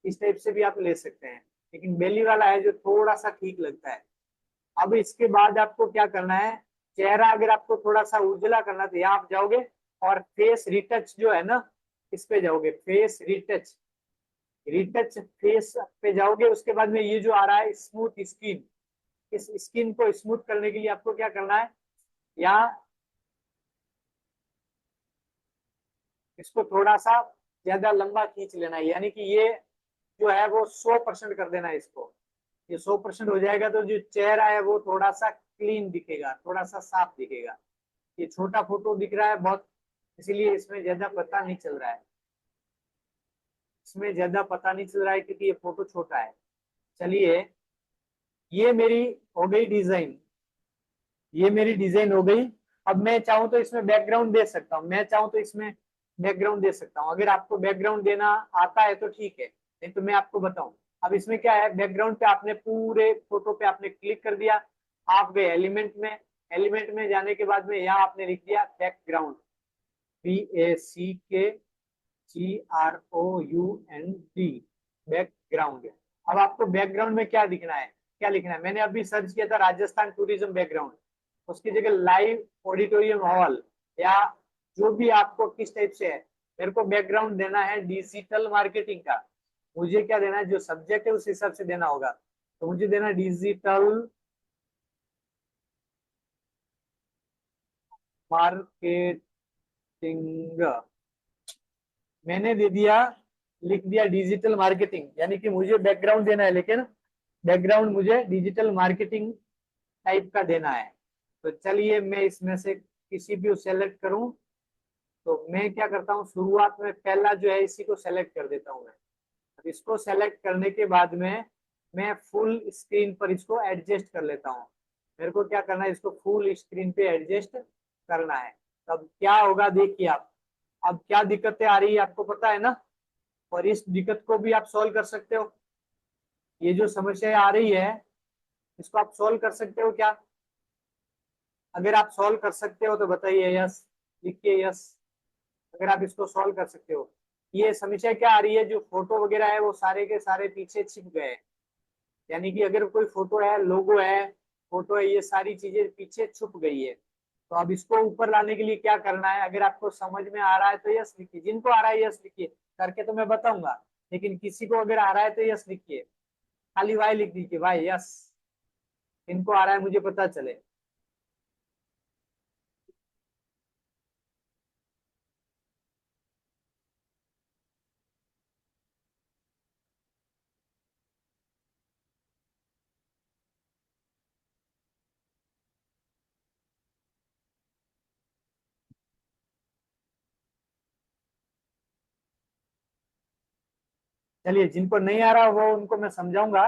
इस टाइप से भी आप ले सकते हैं, लेकिन बेली वाला है जो थोड़ा सा ठीक लगता है। अब इसके बाद आपको क्या करना है, चेहरा अगर आपको थोड़ा सा उजला करना तो यहाँ आप जाओगे और फेस रिटच जो है ना इस पे जाओगे, फेस रिटच, रिटच फेस पे जाओगे। उसके बाद में ये जो आ रहा है स्मूथ स्किन, इस स्किन को स्मूथ करने के लिए आपको क्या करना है, यहाँ इसको थोड़ा सा ज्यादा लंबा खींच लेना है, यानी कि ये जो है वो 100% कर देना है इसको। ये 100% हो जाएगा तो जो चेहरा है वो थोड़ा सा क्लीन दिखेगा, थोड़ा सा साफ दिखेगा। ये छोटा फोटो दिख रहा है बहुत, इसीलिए इसमें ज्यादा पता नहीं चल रहा है, इसमें ज्यादा पता नहीं चल रहा है क्योंकि ये फोटो छोटा है। चलिए ये मेरी हो गई डिजाइन, ये मेरी डिजाइन हो गई। अब मैं चाहूँ तो इसमें बैकग्राउंड दे सकता हूँ, मैं चाहूँ तो इसमें बैकग्राउंड दे सकता हूँ। अगर आपको बैकग्राउंड देना आता है तो ठीक है, नहीं तो मैं आपको बताऊं। अब इसमें क्या है, बैकग्राउंड पे आपने पूरे फोटो पे आपने क्लिक कर दिया, आप गए एलिमेंट में, एलिमेंट में जाने के बाद में यहाँ आपने लिख दिया बैकग्राउंड, BACKGROUND, बैकग्राउंड। अब आपको बैकग्राउंड में क्या दिखना है, क्या लिखना है, मैंने अभी सर्च किया था राजस्थान टूरिज्म बैकग्राउंड, उसकी जगह लाइव ऑडिटोरियम हॉल, या जो भी आपको किस टाइप से है। मेरे को बैकग्राउंड देना है डिजिटल मार्केटिंग का, मुझे क्या देना है, जो सब्जेक्ट है उस हिसाब से देना होगा। तो मुझे देना डिजिटल मार्केटिंग, मैंने दे दिया, लिख दिया डिजिटल मार्केटिंग, यानी कि मुझे बैकग्राउंड देना है, लेकिन बैकग्राउंड मुझे डिजिटल मार्केटिंग टाइप का देना है। तो चलिए मैं इसमें से किसी भी सेलेक्ट करूं। तो मैं क्या करता हूं, शुरुआत में पहला जो है इसी को सेलेक्ट कर देता हूं मैं। अब इसको सेलेक्ट करने के बाद में मैं फुल स्क्रीन पर इसको एडजस्ट कर लेता हूं। मेरे को क्या करना है, इसको फुल स्क्रीन पे एडजस्ट करना है। तब क्या होगा देखिए आप, अब क्या दिक्कतें आ रही है आपको पता है ना, और इस दिक्कत को भी आप सॉल्व कर सकते हो। ये जो समस्या आ रही है इसको आप सॉल्व कर सकते हो क्या? अगर आप सॉल्व कर सकते हो तो बताइए यस, लिखिए यस अगर आप इसको सॉल्व कर सकते हो। ये समस्या क्या आ रही है, जो फोटो वगैरह है वो सारे के सारे पीछे छिप गए, यानी कि अगर कोई फोटो है, लोगो है, फोटो है, ये सारी चीजें पीछे छुप गई है। तो अब इसको ऊपर लाने के लिए क्या करना है, अगर आपको समझ में आ रहा है तो यस लिखिए, जिनको आ रहा है यस लिखिए, करके तो मैं बताऊंगा, लेकिन किसी को अगर आ रहा है तो यस लिखिए, खाली वाई लिख दीजिए, वाई यस, इनको आ रहा है मुझे पता चले। चलिए जिनको नहीं आ रहा वो उनको मैं समझाऊंगा,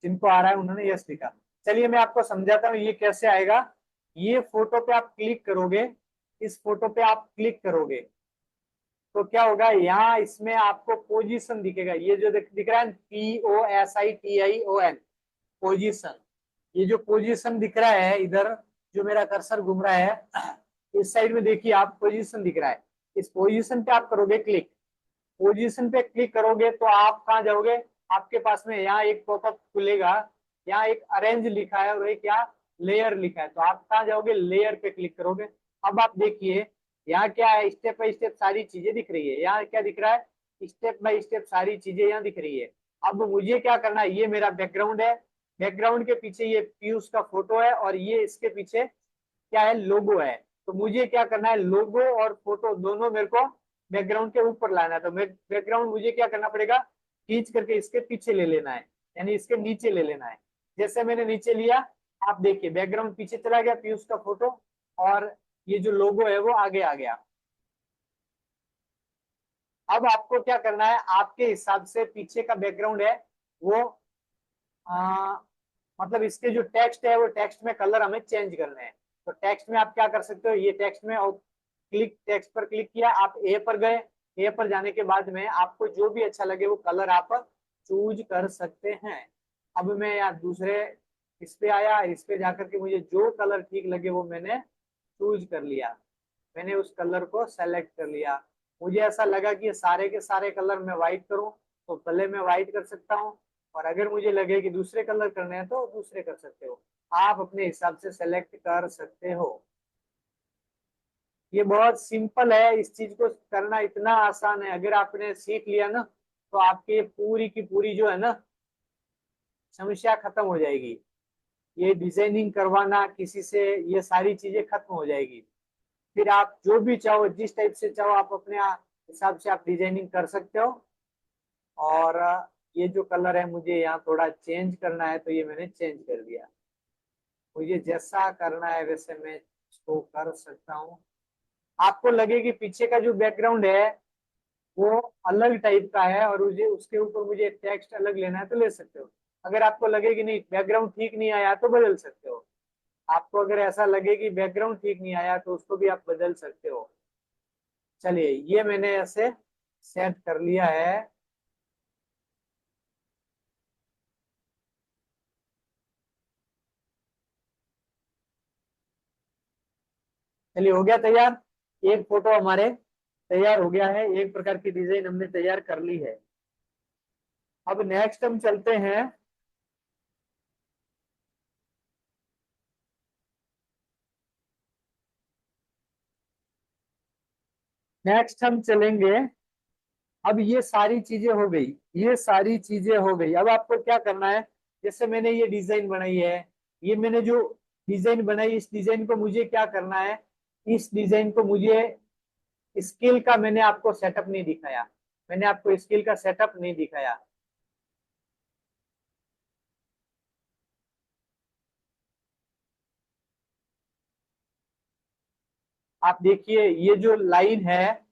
जिनको आ रहा है उन्होंने यस लिखा। चलिए मैं आपको समझाता हूँ ये कैसे आएगा। ये फोटो पे आप क्लिक करोगे, इस फोटो पे आप क्लिक करोगे तो क्या होगा, यहाँ इसमें आपको पोजीशन दिखेगा, ये जो दिख रहा है POSITION, पोजीशन। ये जो पोजीशन दिख रहा है इधर, जो मेरा कर्सर घूम रहा है इस साइड में देखिए आप, पोजीशन दिख रहा है, इस पोजीशन पे आप करोगे क्लिक। पोजीशन पे क्लिक करोगे तो आप कहाँ जाओगे, आपके पास में यहाँ एक पॉपअप खुलेगा, यहाँ एक अरेंज लिखा है और एक यहाँ लेयर लिखा है, तो आप कहाँ जाओगे, लेयर पे क्लिक करोगे। अब आप देखिए यहाँ क्या है, स्टेप बाय स्टेप सारी चीजें दिख रही है, यहाँ क्या दिख रहा है, स्टेप बाय स्टेप सारी चीजें यहाँ दिख रही है। अब मुझे क्या करना है, ये मेरा बैकग्राउंड है, बैकग्राउंड के पीछे ये पीयूष का फोटो है और ये इसके पीछे क्या है, लोगो है। तो मुझे क्या करना है, लोगो और फोटो दोनों मेरे को बैकग्राउंड के ऊपर लाना है। तो बैकग्राउंड मुझे क्या करना पड़ेगा, खींच करके इसके पीछे ले लेना है, यानी इसके नीचे ले लेना है। जैसे मैंने नीचे लिया, आप देखिए बैकग्राउंड पीछे चला गया, पीयूष का फोटो, और ये जो लोगो है वो आगे आ गया। अब आपको क्या करना है, आपके हिसाब से पीछे का बैकग्राउंड है वो आ, मतलब इसके जो टेक्स्ट है वो टेक्स्ट में कलर हमें चेंज करने हैं। तो टेक्स्ट में आप क्या कर सकते हो, ये टेक्स्ट में और क्लिक, टेक्स्ट पर क्लिक किया, आप ए पर गए, ए पर जाने के बाद में आपको जो भी अच्छा लगे वो कलर आप चूज कर सकते हैं। अब मैं यहाँ दूसरे इस पे आया, इस पे जाकर के मुझे जो कलर ठीक लगे वो मैंने चूज कर लिया, मैंने उस कलर को सेलेक्ट कर लिया। मुझे ऐसा लगा कि ये सारे के सारे कलर मैं व्हाइट करूं तो पहले मैं व्हाइट कर सकता हूं, और अगर मुझे लगे कि दूसरे कलर करने हैं तो दूसरे कर सकते हो, आप अपने हिसाब से सेलेक्ट कर सकते हो। ये बहुत सिंपल है, इस चीज को करना इतना आसान है, अगर आपने सीख लिया ना तो आपकी पूरी की पूरी जो है ना समस्या खत्म हो जाएगी। ये डिजाइनिंग करवाना किसी से, ये सारी चीजें खत्म हो जाएगी। फिर आप जो भी चाहो, जिस टाइप से चाहो आप अपने हिसाब से आप डिजाइनिंग कर सकते हो। और ये जो कलर है मुझे यहाँ थोड़ा चेंज करना है तो ये मैंने चेंज कर दिया, मुझे जैसा करना है वैसे मैं इसको कर सकता हूँ। आपको लगे कि पीछे का जो बैकग्राउंड है वो अलग टाइप का है और मुझे उसके ऊपर मुझे टेक्स्ट अलग लेना है तो ले सकते हो। अगर आपको लगे कि नहीं बैकग्राउंड ठीक नहीं आया तो बदल सकते हो। आपको अगर ऐसा लगे कि बैकग्राउंड ठीक नहीं आया तो उसको भी आप बदल सकते हो। चलिए ये मैंने ऐसे सेट कर लिया है। चलिए हो गया तैयार, एक फोटो हमारे तैयार हो गया है, एक प्रकार की डिजाइन हमने तैयार कर ली है। अब नेक्स्ट हम चलते हैं, नेक्स्ट हम चलेंगे। अब ये सारी चीजें हो गई, ये सारी चीजें हो गई, अब आपको क्या करना है, जैसे मैंने ये डिजाइन बनाई है, ये मैंने जो डिजाइन बनाई, इस डिजाइन को मुझे क्या करना है, इस डिजाइन को मुझे स्केल का मैंने आपको सेटअप नहीं दिखाया, मैंने आपको स्केल का सेटअप नहीं दिखाया। आप देखिए ये जो लाइन है,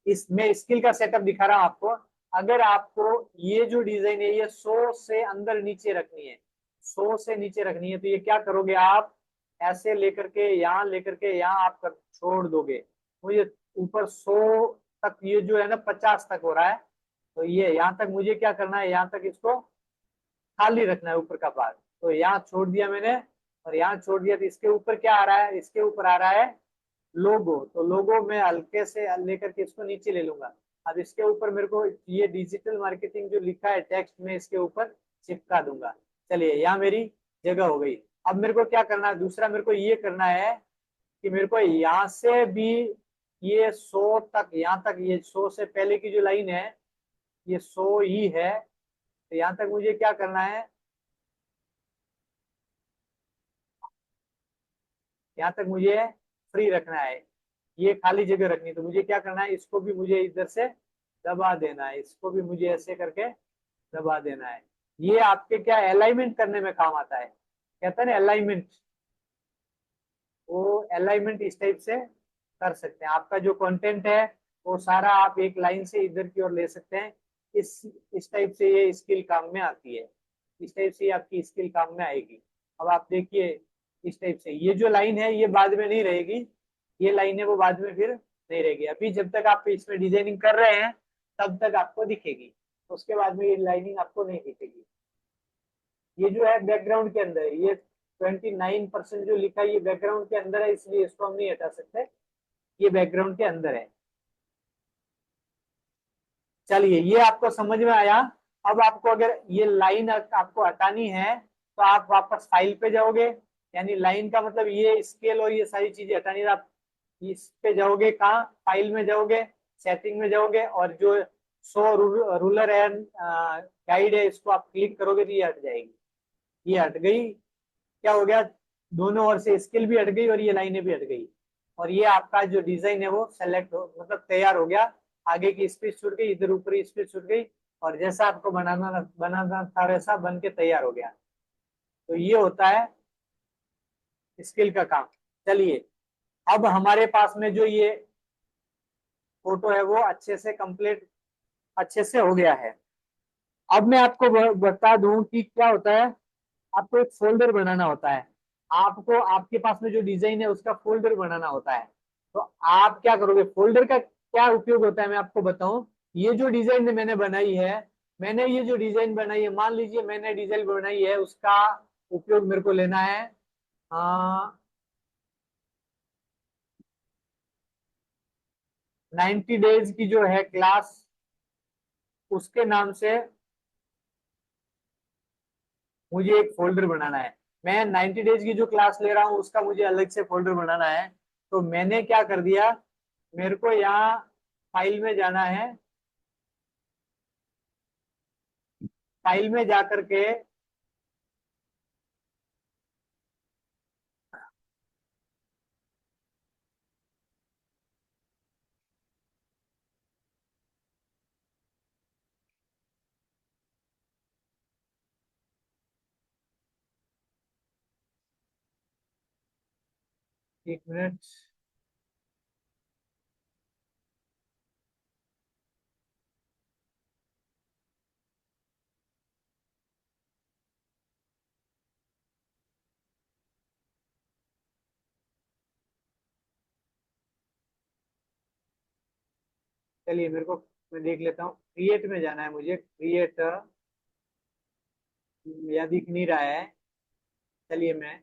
इसमें स्किल का सेटअप दिखा रहा हूं आपको। अगर आपको ये जो डिजाइन है ये 100 से अंदर नीचे रखनी है, 100 से नीचे रखनी है, तो ये क्या करोगे आप, ऐसे लेकर के यहाँ लेकर के यहाँ आप छोड़ दोगे। मुझे ऊपर 100 तक, ये जो है ना 50 तक हो रहा है, तो ये यहाँ तक मुझे क्या करना है, यहाँ तक इसको खाली रखना है ऊपर का पार्ट। तो यहाँ छोड़ दिया मैंने और यहाँ छोड़ दिया, तो इसके ऊपर क्या आ रहा है, इसके ऊपर आ रहा है लोगो। तो लोगो में हल्के से लेकर के इसको नीचे ले लूंगा। अब इसके ऊपर मेरे को ये डिजिटल मार्केटिंग जो लिखा है टेक्स्ट में इसके ऊपर चिपका दूंगा। चलिए यहाँ मेरी जगह हो गई। अब मेरे को क्या करना है, दूसरा मेरे को ये करना है कि मेरे को यहाँ से भी ये 100 तक, यहाँ तक ये 100 से पहले की जो लाइन है ये 100 ही है, तो यहाँ तक मुझे क्या करना है, यहाँ तक मुझे फ्री रखना है, ये खाली जगह रखनी। तो मुझे क्या करना है, इसको भी मुझे इधर से दबा देना है, इसको भी मुझे ऐसे करके दबा देना है। ये आपके क्या अलाइनमेंट करने में काम आता है, कहते हैं ना अलाइनमेंट, वो अलाइनमेंट इस टाइप से कर सकते हैं। आपका जो कंटेंट है वो सारा आप एक लाइन से इधर की ओर ले सकते हैं। इस टाइप से ये स्किल काम में आती है, इस टाइप से आपकी स्किल काम में आएगी। अब आप देखिए इस टाइप से ये जो लाइन है ये बाद में नहीं रहेगी, ये लाइन है वो बाद में फिर नहीं रहेगी। अभी जब तक आप इसमें डिजाइनिंग कर रहे हैं तब तक आपको दिखेगी, उसके बाद में ये लाइनिंग आपको नहीं दिखेगी। ये जो है बैकग्राउंड के अंदर है, ये 29% जो लिखा है ये बैकग्राउंड के अंदर है, इसलिए इसको हम नहीं हटा सकते, ये बैकग्राउंड के अंदर है। चलिए ये आपको समझ में आया। अब आपको अगर ये लाइन आपको हटानी है तो आप वापस फाइल पे जाओगे, यानी लाइन का मतलब ये स्केल और ये सारी चीजें हटानी है, आप इस पे जाओगे, कहाँ, फाइल में जाओगे, सेटिंग में जाओगे, और जो शो रूलर एंड गाइड है इसको आप क्लिक करोगे तो ये हट जाएगी, ये हट गई। क्या हो गया, दोनों ओर से स्केल भी हट गई और ये लाइनें भी हट गई, और ये आपका जो डिजाइन है वो सेलेक्ट हो, मतलब तैयार हो गया। आगे की स्पेस छूट गई, इधर ऊपरी स्पेस छूट गई, और जैसा आपको बनाना बनाना था वैसा बन के तैयार हो गया। तो ये होता है स्किल का काम। चलिए अब हमारे पास में जो ये फोटो है वो अच्छे से कंप्लीट, अच्छे से हो गया है। अब मैं आपको बता दूं कि क्या होता है, आपको एक फोल्डर बनाना होता है, आपको आपके पास में जो डिजाइन है उसका फोल्डर बनाना होता है। तो आप क्या करोगे, फोल्डर का क्या उपयोग होता है मैं आपको बताऊं। ये जो डिजाइन मैंने बनाई है, मैंने ये जो डिजाइन बनाई है, मान लीजिए मैंने डिजाइन बनाई है, उसका उपयोग मेरे को लेना है 90 डेज की जो है क्लास, उसके नाम से मुझे एक फोल्डर बनाना है। मैं 90 डेज की जो क्लास ले रहा हूँ उसका मुझे अलग से फोल्डर बनाना है। तो मैंने क्या कर दिया, मेरे को यहाँ फाइल में जाना है, फाइल में जा करके एक मिनट, चलिए मेरे को, मैं देख लेता हूँ, क्रिएट में जाना है मुझे, क्रिएट या दिख नहीं रहा है। चलिए मैं,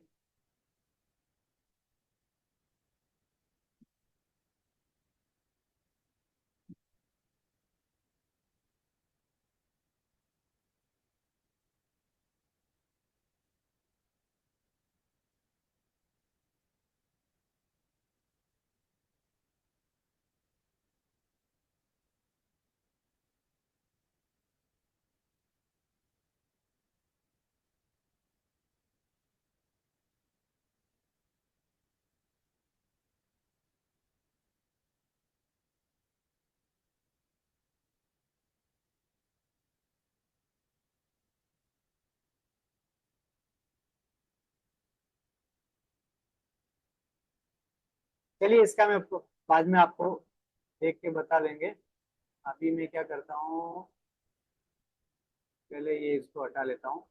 चलिए इसका मैं बाद में आपको देख के बता देंगे। अभी मैं क्या करता हूँ, पहले ये इसको हटा लेता हूँ।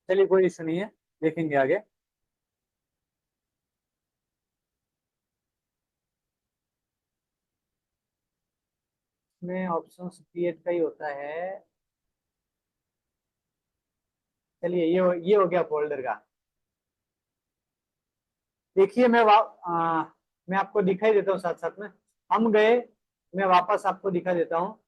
चलिए कोई इशू नहीं है, देखेंगे आगे। इसमें ऑप्शन क्रिएट का ही होता है। चलिए ये हो गया फोल्डर का। देखिए मैं आपको दिखाई देता हूँ साथ साथ में। हम गए, मैं वापस आपको दिखा देता हूँ।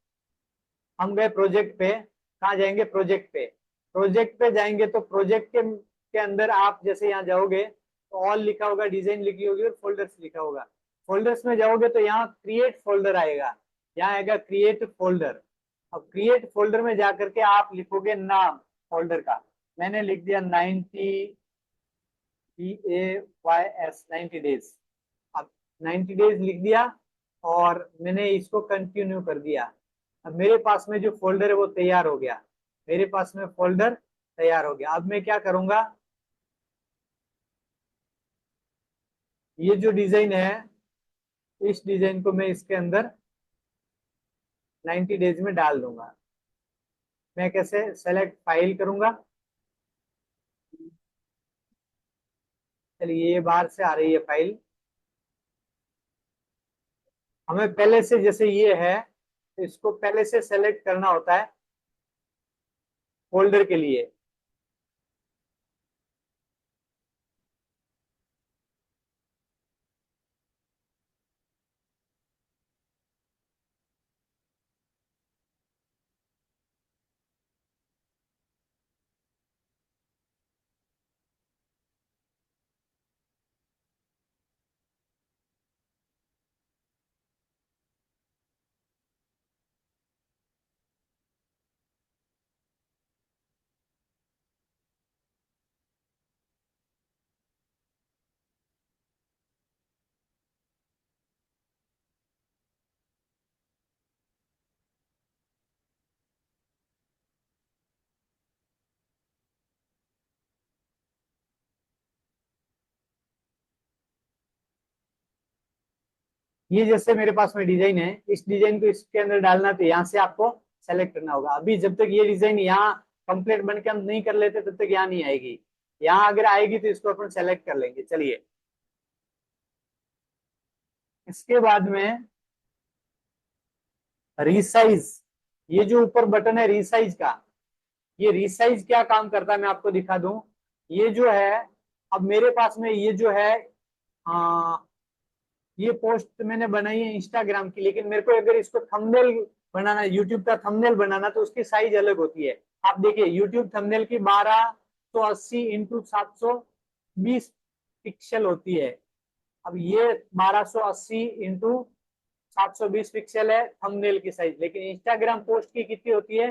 हम गए प्रोजेक्ट पे, कहाँ जाएंगे, प्रोजेक्ट पे। प्रोजेक्ट पे जाएंगे तो प्रोजेक्ट के अंदर आप जैसे यहाँ जाओगे तो ऑल लिखा होगा, डिजाइन लिखी होगी और फोल्डर्स लिखा होगा। फोल्डर्स में जाओगे तो यहाँ क्रिएट फोल्डर आएगा, यहाँ आएगा क्रिएट फोल्डर। अब क्रिएट फोल्डर में जाकर के आप लिखोगे नाम फोल्डर का। मैंने लिख दिया 90 डेज। अब 90 डेज लिख दिया और मैंने इसको कंटिन्यू कर दिया। अब मेरे पास में जो फोल्डर है वो तैयार हो गया, मेरे पास में फोल्डर तैयार हो गया। अब मैं क्या करूंगा, ये जो डिजाइन है इस डिजाइन को मैं इसके अंदर 90 डेज में डाल दूंगा। मैं कैसे, सेलेक्ट फाइल करूंगा। चलिए ये बाहर से आ रही है फाइल। हमें पहले से जैसे ये है तो इसको पहले से सेलेक्ट करना होता है फोल्डर के लिए। ये जैसे मेरे पास में डिजाइन है, इस डिजाइन को इसके अंदर डालना तो यहाँ से आपको सेलेक्ट करना होगा। अभी जब तक ये डिजाइन यहाँ कंप्लीट बन के हम नहीं कर लेते तब तक यहाँ नहीं आएगी। यहाँ अगर आएगी तो इसको अपन सेलेक्ट कर लेंगे। चलिए इसके बाद में रिसाइज, ये जो ऊपर बटन है रिसाइज का, ये रिसाइज क्या काम करता है मैं आपको दिखा दूं। ये जो है, अब मेरे पास में ये जो है, आ, ये पोस्ट मैंने बनाई है इंस्टाग्राम की, लेकिन मेरे को अगर इसको थंबनेल बनाना, यूट्यूब का थंबनेल बनाना, तो उसकी साइज अलग होती है। आप देखिए यूट्यूब थंबनेल की 1280 इंटू 720 पिक्सल होती है। अब ये 1280 इंटू 720 पिक्सल है थंबनेल की साइज, लेकिन इंस्टाग्राम पोस्ट की कितनी होती है,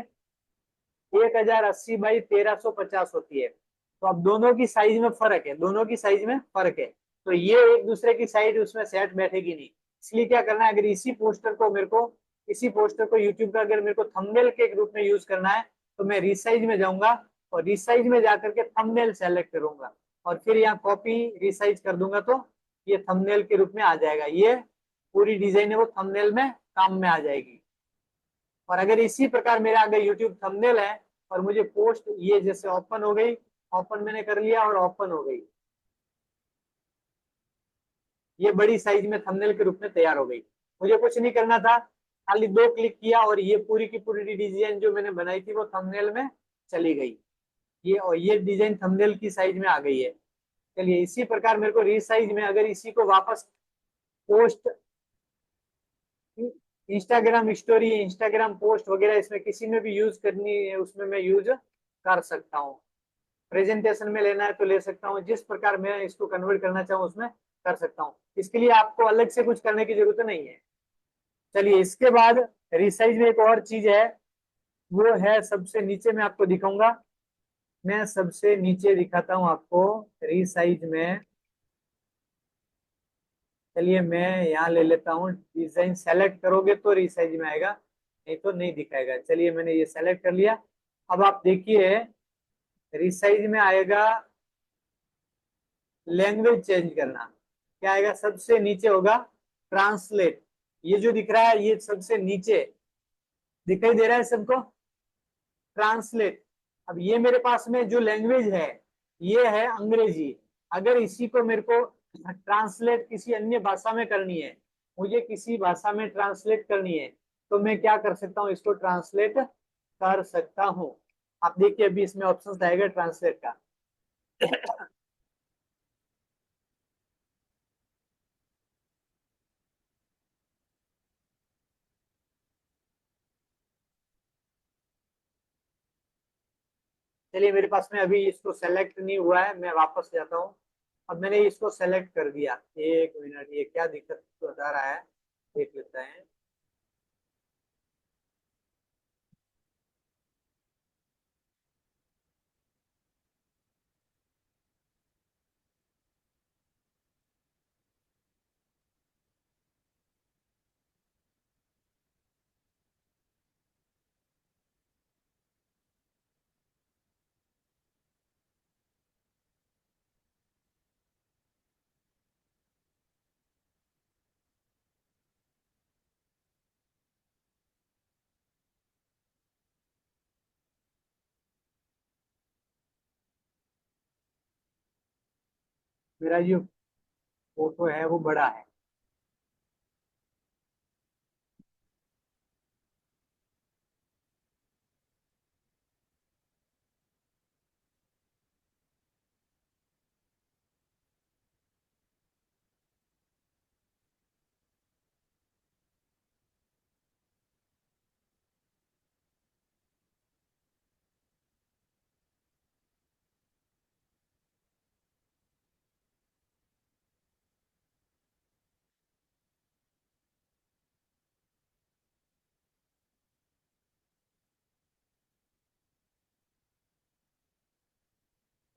1080 बाई 1350 होती है। तो अब दोनों की साइज में फर्क है, दोनों की साइज में फर्क है। तो ये एक दूसरे की साइड उसमें सेट बैठेगी नहीं। इसलिए क्या करना है, अगर इसी पोस्टर को मेरे को, इसी पोस्टर को यूट्यूब का अगर मेरे को थंबनेल के रूप में यूज करना है तो मैं रिसाइज में जाऊंगा और रिसाइज में जाकर के थंबनेल सेलेक्ट करूंगा और फिर यहाँ कॉपी रिसाइज कर दूंगा तो ये थंबनेल के रूप में आ जाएगा। ये पूरी डिजाइन है वो थंबनेल में काम में आ जाएगी। और अगर इसी प्रकार मेरा अगर यूट्यूब थंबनेल है और मुझे पोस्ट, ये जैसे ओपन हो गई, ओपन मैंने कर लिया और ओपन हो गई, ये बड़ी साइज में थंबनेल के रूप में तैयार हो गई। मुझे कुछ नहीं करना था, खाली 2 क्लिक किया और ये पूरी की पूरी डिजाइन जो मैंने बनाई थी वो थंबनेल में चली गई। ये डिजाइन थंबनेल की साइज में आ गई है। चलिए इसी प्रकार मेरे को रीसाइज में अगर इसी को वापस post, Instagram story, Instagram post वगैरह इसमें किसी में भी यूज करनी है उसमें मैं यूज कर सकता हूँ। प्रेजेंटेशन में लेना है तो ले सकता हूँ, जिस प्रकार मैं इसको कन्वर्ट करना चाहूँ उसमें कर सकता हूँ। इसके लिए आपको अलग से कुछ करने की जरूरत नहीं है। चलिए इसके बाद रिसाइज में एक और चीज है, वो है सबसे नीचे मैं आपको दिखाऊंगा। मैं सबसे नीचे दिखाता हूँ आपको रिसाइज में। चलिए मैं यहाँ ले लेता हूँ, डिजाइन सेलेक्ट करोगे तो रिसाइज में आएगा, नहीं तो नहीं दिखाएगा। चलिए मैंने ये सेलेक्ट कर लिया। अब आप देखिए रिसाइज में आएगा लैंग्वेज चेंज करना। क्या आएगा? सबसे नीचे होगा ट्रांसलेट। ये जो दिख रहा है ये सबसे नीचे दिखाई दे रहा है सबको, ट्रांसलेट। अब ये मेरे पास में जो लैंग्वेज है ये है अंग्रेजी। अगर इसी को मेरे को ट्रांसलेट किसी अन्य भाषा में करनी है, मुझे किसी भाषा में ट्रांसलेट करनी है, तो मैं क्या कर सकता हूँ? इसको ट्रांसलेट कर सकता हूँ। आप देखिए अभी इसमें ऑप्शन आएगा ट्रांसलेट का। चलिए मेरे पास में अभी इसको सेलेक्ट नहीं हुआ है, मैं वापस जाता हूँ। अब मैंने इसको सेलेक्ट कर दिया। एक मिनट, ये क्या दिक्कत बता रहा है देख लेते हैं। मेरा जो फोटो है वो बड़ा है।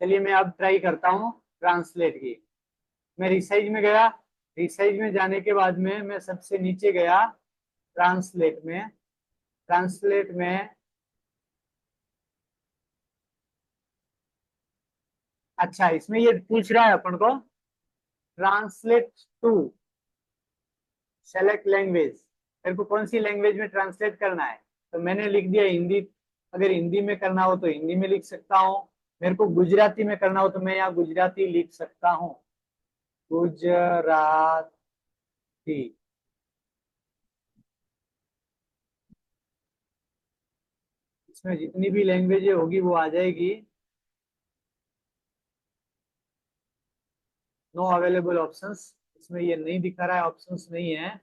चलिए मैं अब ट्राई करता हूँ ट्रांसलेट की। मैं रिसाइज में गया, रिसाइज में जाने के बाद में मैं सबसे नीचे गया ट्रांसलेट में। ट्रांसलेट में अच्छा इसमें ये पूछ रहा है अपन को ट्रांसलेट टू सेलेक्ट लैंग्वेज, मेरे को कौन सी लैंग्वेज में ट्रांसलेट करना है। तो मैंने लिख दिया हिंदी। अगर हिंदी में करना हो तो हिंदी में लिख सकता हूँ, मेरे को गुजराती में करना हो तो मैं यहाँ गुजराती लिख सकता हूँ, गुजराती। इसमें जितनी भी लैंग्वेज होगी वो आ जाएगी। नो अवेलेबल ऑप्शंस, इसमें ये नहीं दिखा रहा है, ऑप्शंस नहीं है।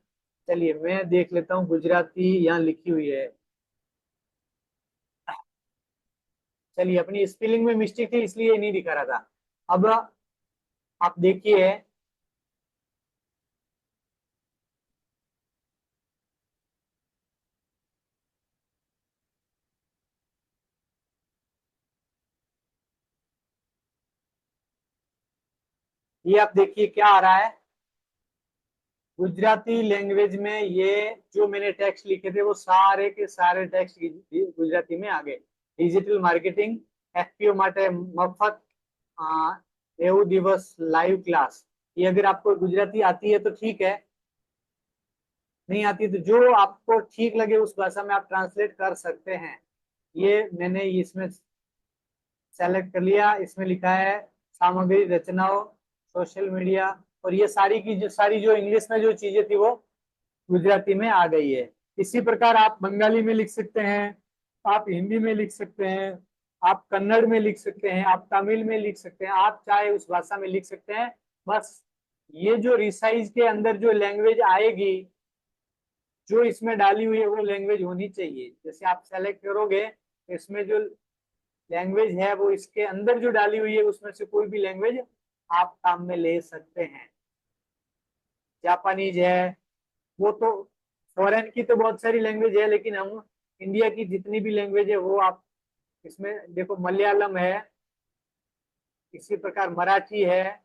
चलिए मैं देख लेता हूँ, गुजराती यहाँ लिखी हुई है। चलिए अपनी स्पेलिंग में मिस्टेक थी इसलिए ये नहीं दिखा रहा था। अब आप देखिए ये, आप देखिए क्या आ रहा है। गुजराती लैंग्वेज में ये जो मैंने टेक्स्ट लिखे थे वो सारे के सारे टेक्स्ट गुजराती में आ गए। डिजिटल मार्केटिंग, एफपीओ માટે મફત એવું દિવસ लाइव क्लास। ये अगर आपको गुजराती आती है तो ठीक है, नहीं आती तो जो आपको ठीक लगे उस भाषा में आप ट्रांसलेट कर सकते हैं। ये मैंने इसमें सेलेक्ट कर लिया। इसमें लिखा है सामग्री, रचनाओं, सोशल मीडिया, और ये सारी की जो इंग्लिश में जो चीजें थी वो गुजराती में आ गई है। इसी प्रकार आप बंगाली में लिख सकते हैं, आप हिंदी में लिख सकते हैं, आप कन्नड़ में लिख सकते हैं, आप तमिल में लिख सकते हैं, आप चाहे उस भाषा में लिख सकते हैं। बस ये जो रिसाइज के अंदर जो लैंग्वेज आएगी, जो इसमें डाली हुई है वो लैंग्वेज होनी चाहिए। जैसे आप सेलेक्ट करोगे, इसमें जो लैंग्वेज है वो इसके अंदर जो डाली हुई है उसमें से कोई भी लैंग्वेज आप काम में ले सकते हैं। जापानीज है, वो तो फॉरेन की तो बहुत सारी लैंग्वेज है, लेकिन हम इंडिया की जितनी भी लैंग्वेज है वो आप इसमें देखो। मलयालम है, इसी प्रकार मराठी है,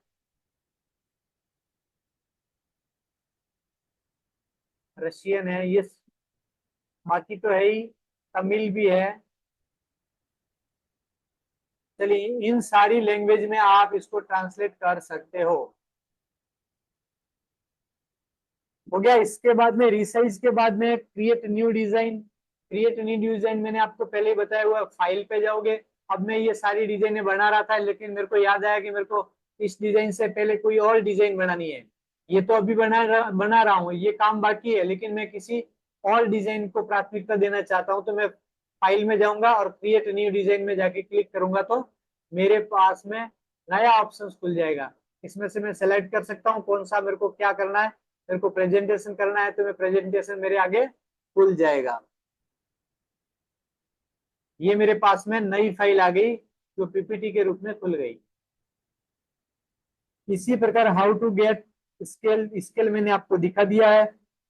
रशियन है, ये बाकी तो है ही, तमिल भी है। चलिए, इन सारी लैंग्वेज में आप इसको ट्रांसलेट कर सकते हो गया। इसके बाद में रिसाइज के बाद में create new design. Create new design मैंने आपको पहले ही बताया हुआ, फाइल पे जाओगे। अब मैं ये सारी डिजाइने बना रहा था, लेकिन मेरे को याद आया कि मेरे को इस डिजाइन से पहले कोई और डिजाइन बनानी है। ये तो अभी बना रहा हूँ, ये काम बाकी है, लेकिन मैं किसी और डिजाइन को प्राथमिकता देना चाहता हूँ। तो मैं फाइल में जाऊंगा और क्रिएट न्यू डिजाइन में जाके क्लिक करूंगा तो मेरे पास में नया ऑप्शन खुल जाएगा। इसमें से मैं सेलेक्ट कर सकता हूँ कौन सा मेरे को क्या करना है। मेरे को प्रेजेंटेशन करना है तो मैं प्रेजेंटेशन मेरे आगे खुल जाएगा। ये मेरे पास में नई फाइल आ गई जो पीपीटी के रूप में खुल गई। इसी प्रकार how to get scale, scale मैंने आपको दिखा दिया है,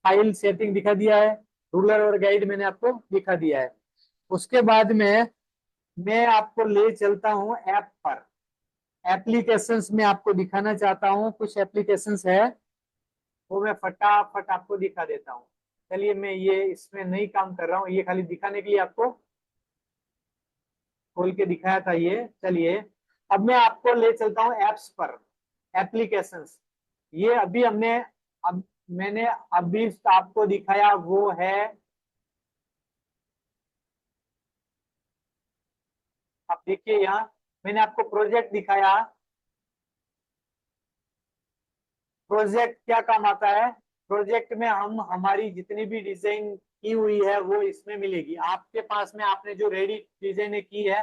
फाइल सेटिंग दिखा दिया है, रूलर और गाइड मैंने आपको दिखा दिया है। उसके बाद में मैं आपको ले चलता हूं ऐप पर। एप्लीकेशंस में आपको दिखाना चाहता हूं, कुछ एप्लीकेशंस है वो मैं फटाफट आपको दिखा देता हूँ। चलिए, मैं ये इसमें नहीं काम कर रहा हूँ, ये खाली दिखाने के लिए आपको खोल के दिखाया था ये। चलिए, अब मैं आपको ले चलता हूँ एप्स पर, एप्लीकेशंस। ये अभी अब मैंने अभी आपको दिखाया वो है, आप देखिए यहाँ मैंने आपको प्रोजेक्ट दिखाया। प्रोजेक्ट क्या काम आता है? प्रोजेक्ट में हम हमारी जितनी भी डिजाइन की हुई है वो इसमें मिलेगी। आपके पास में आपने जो रेडी डिजाइन की है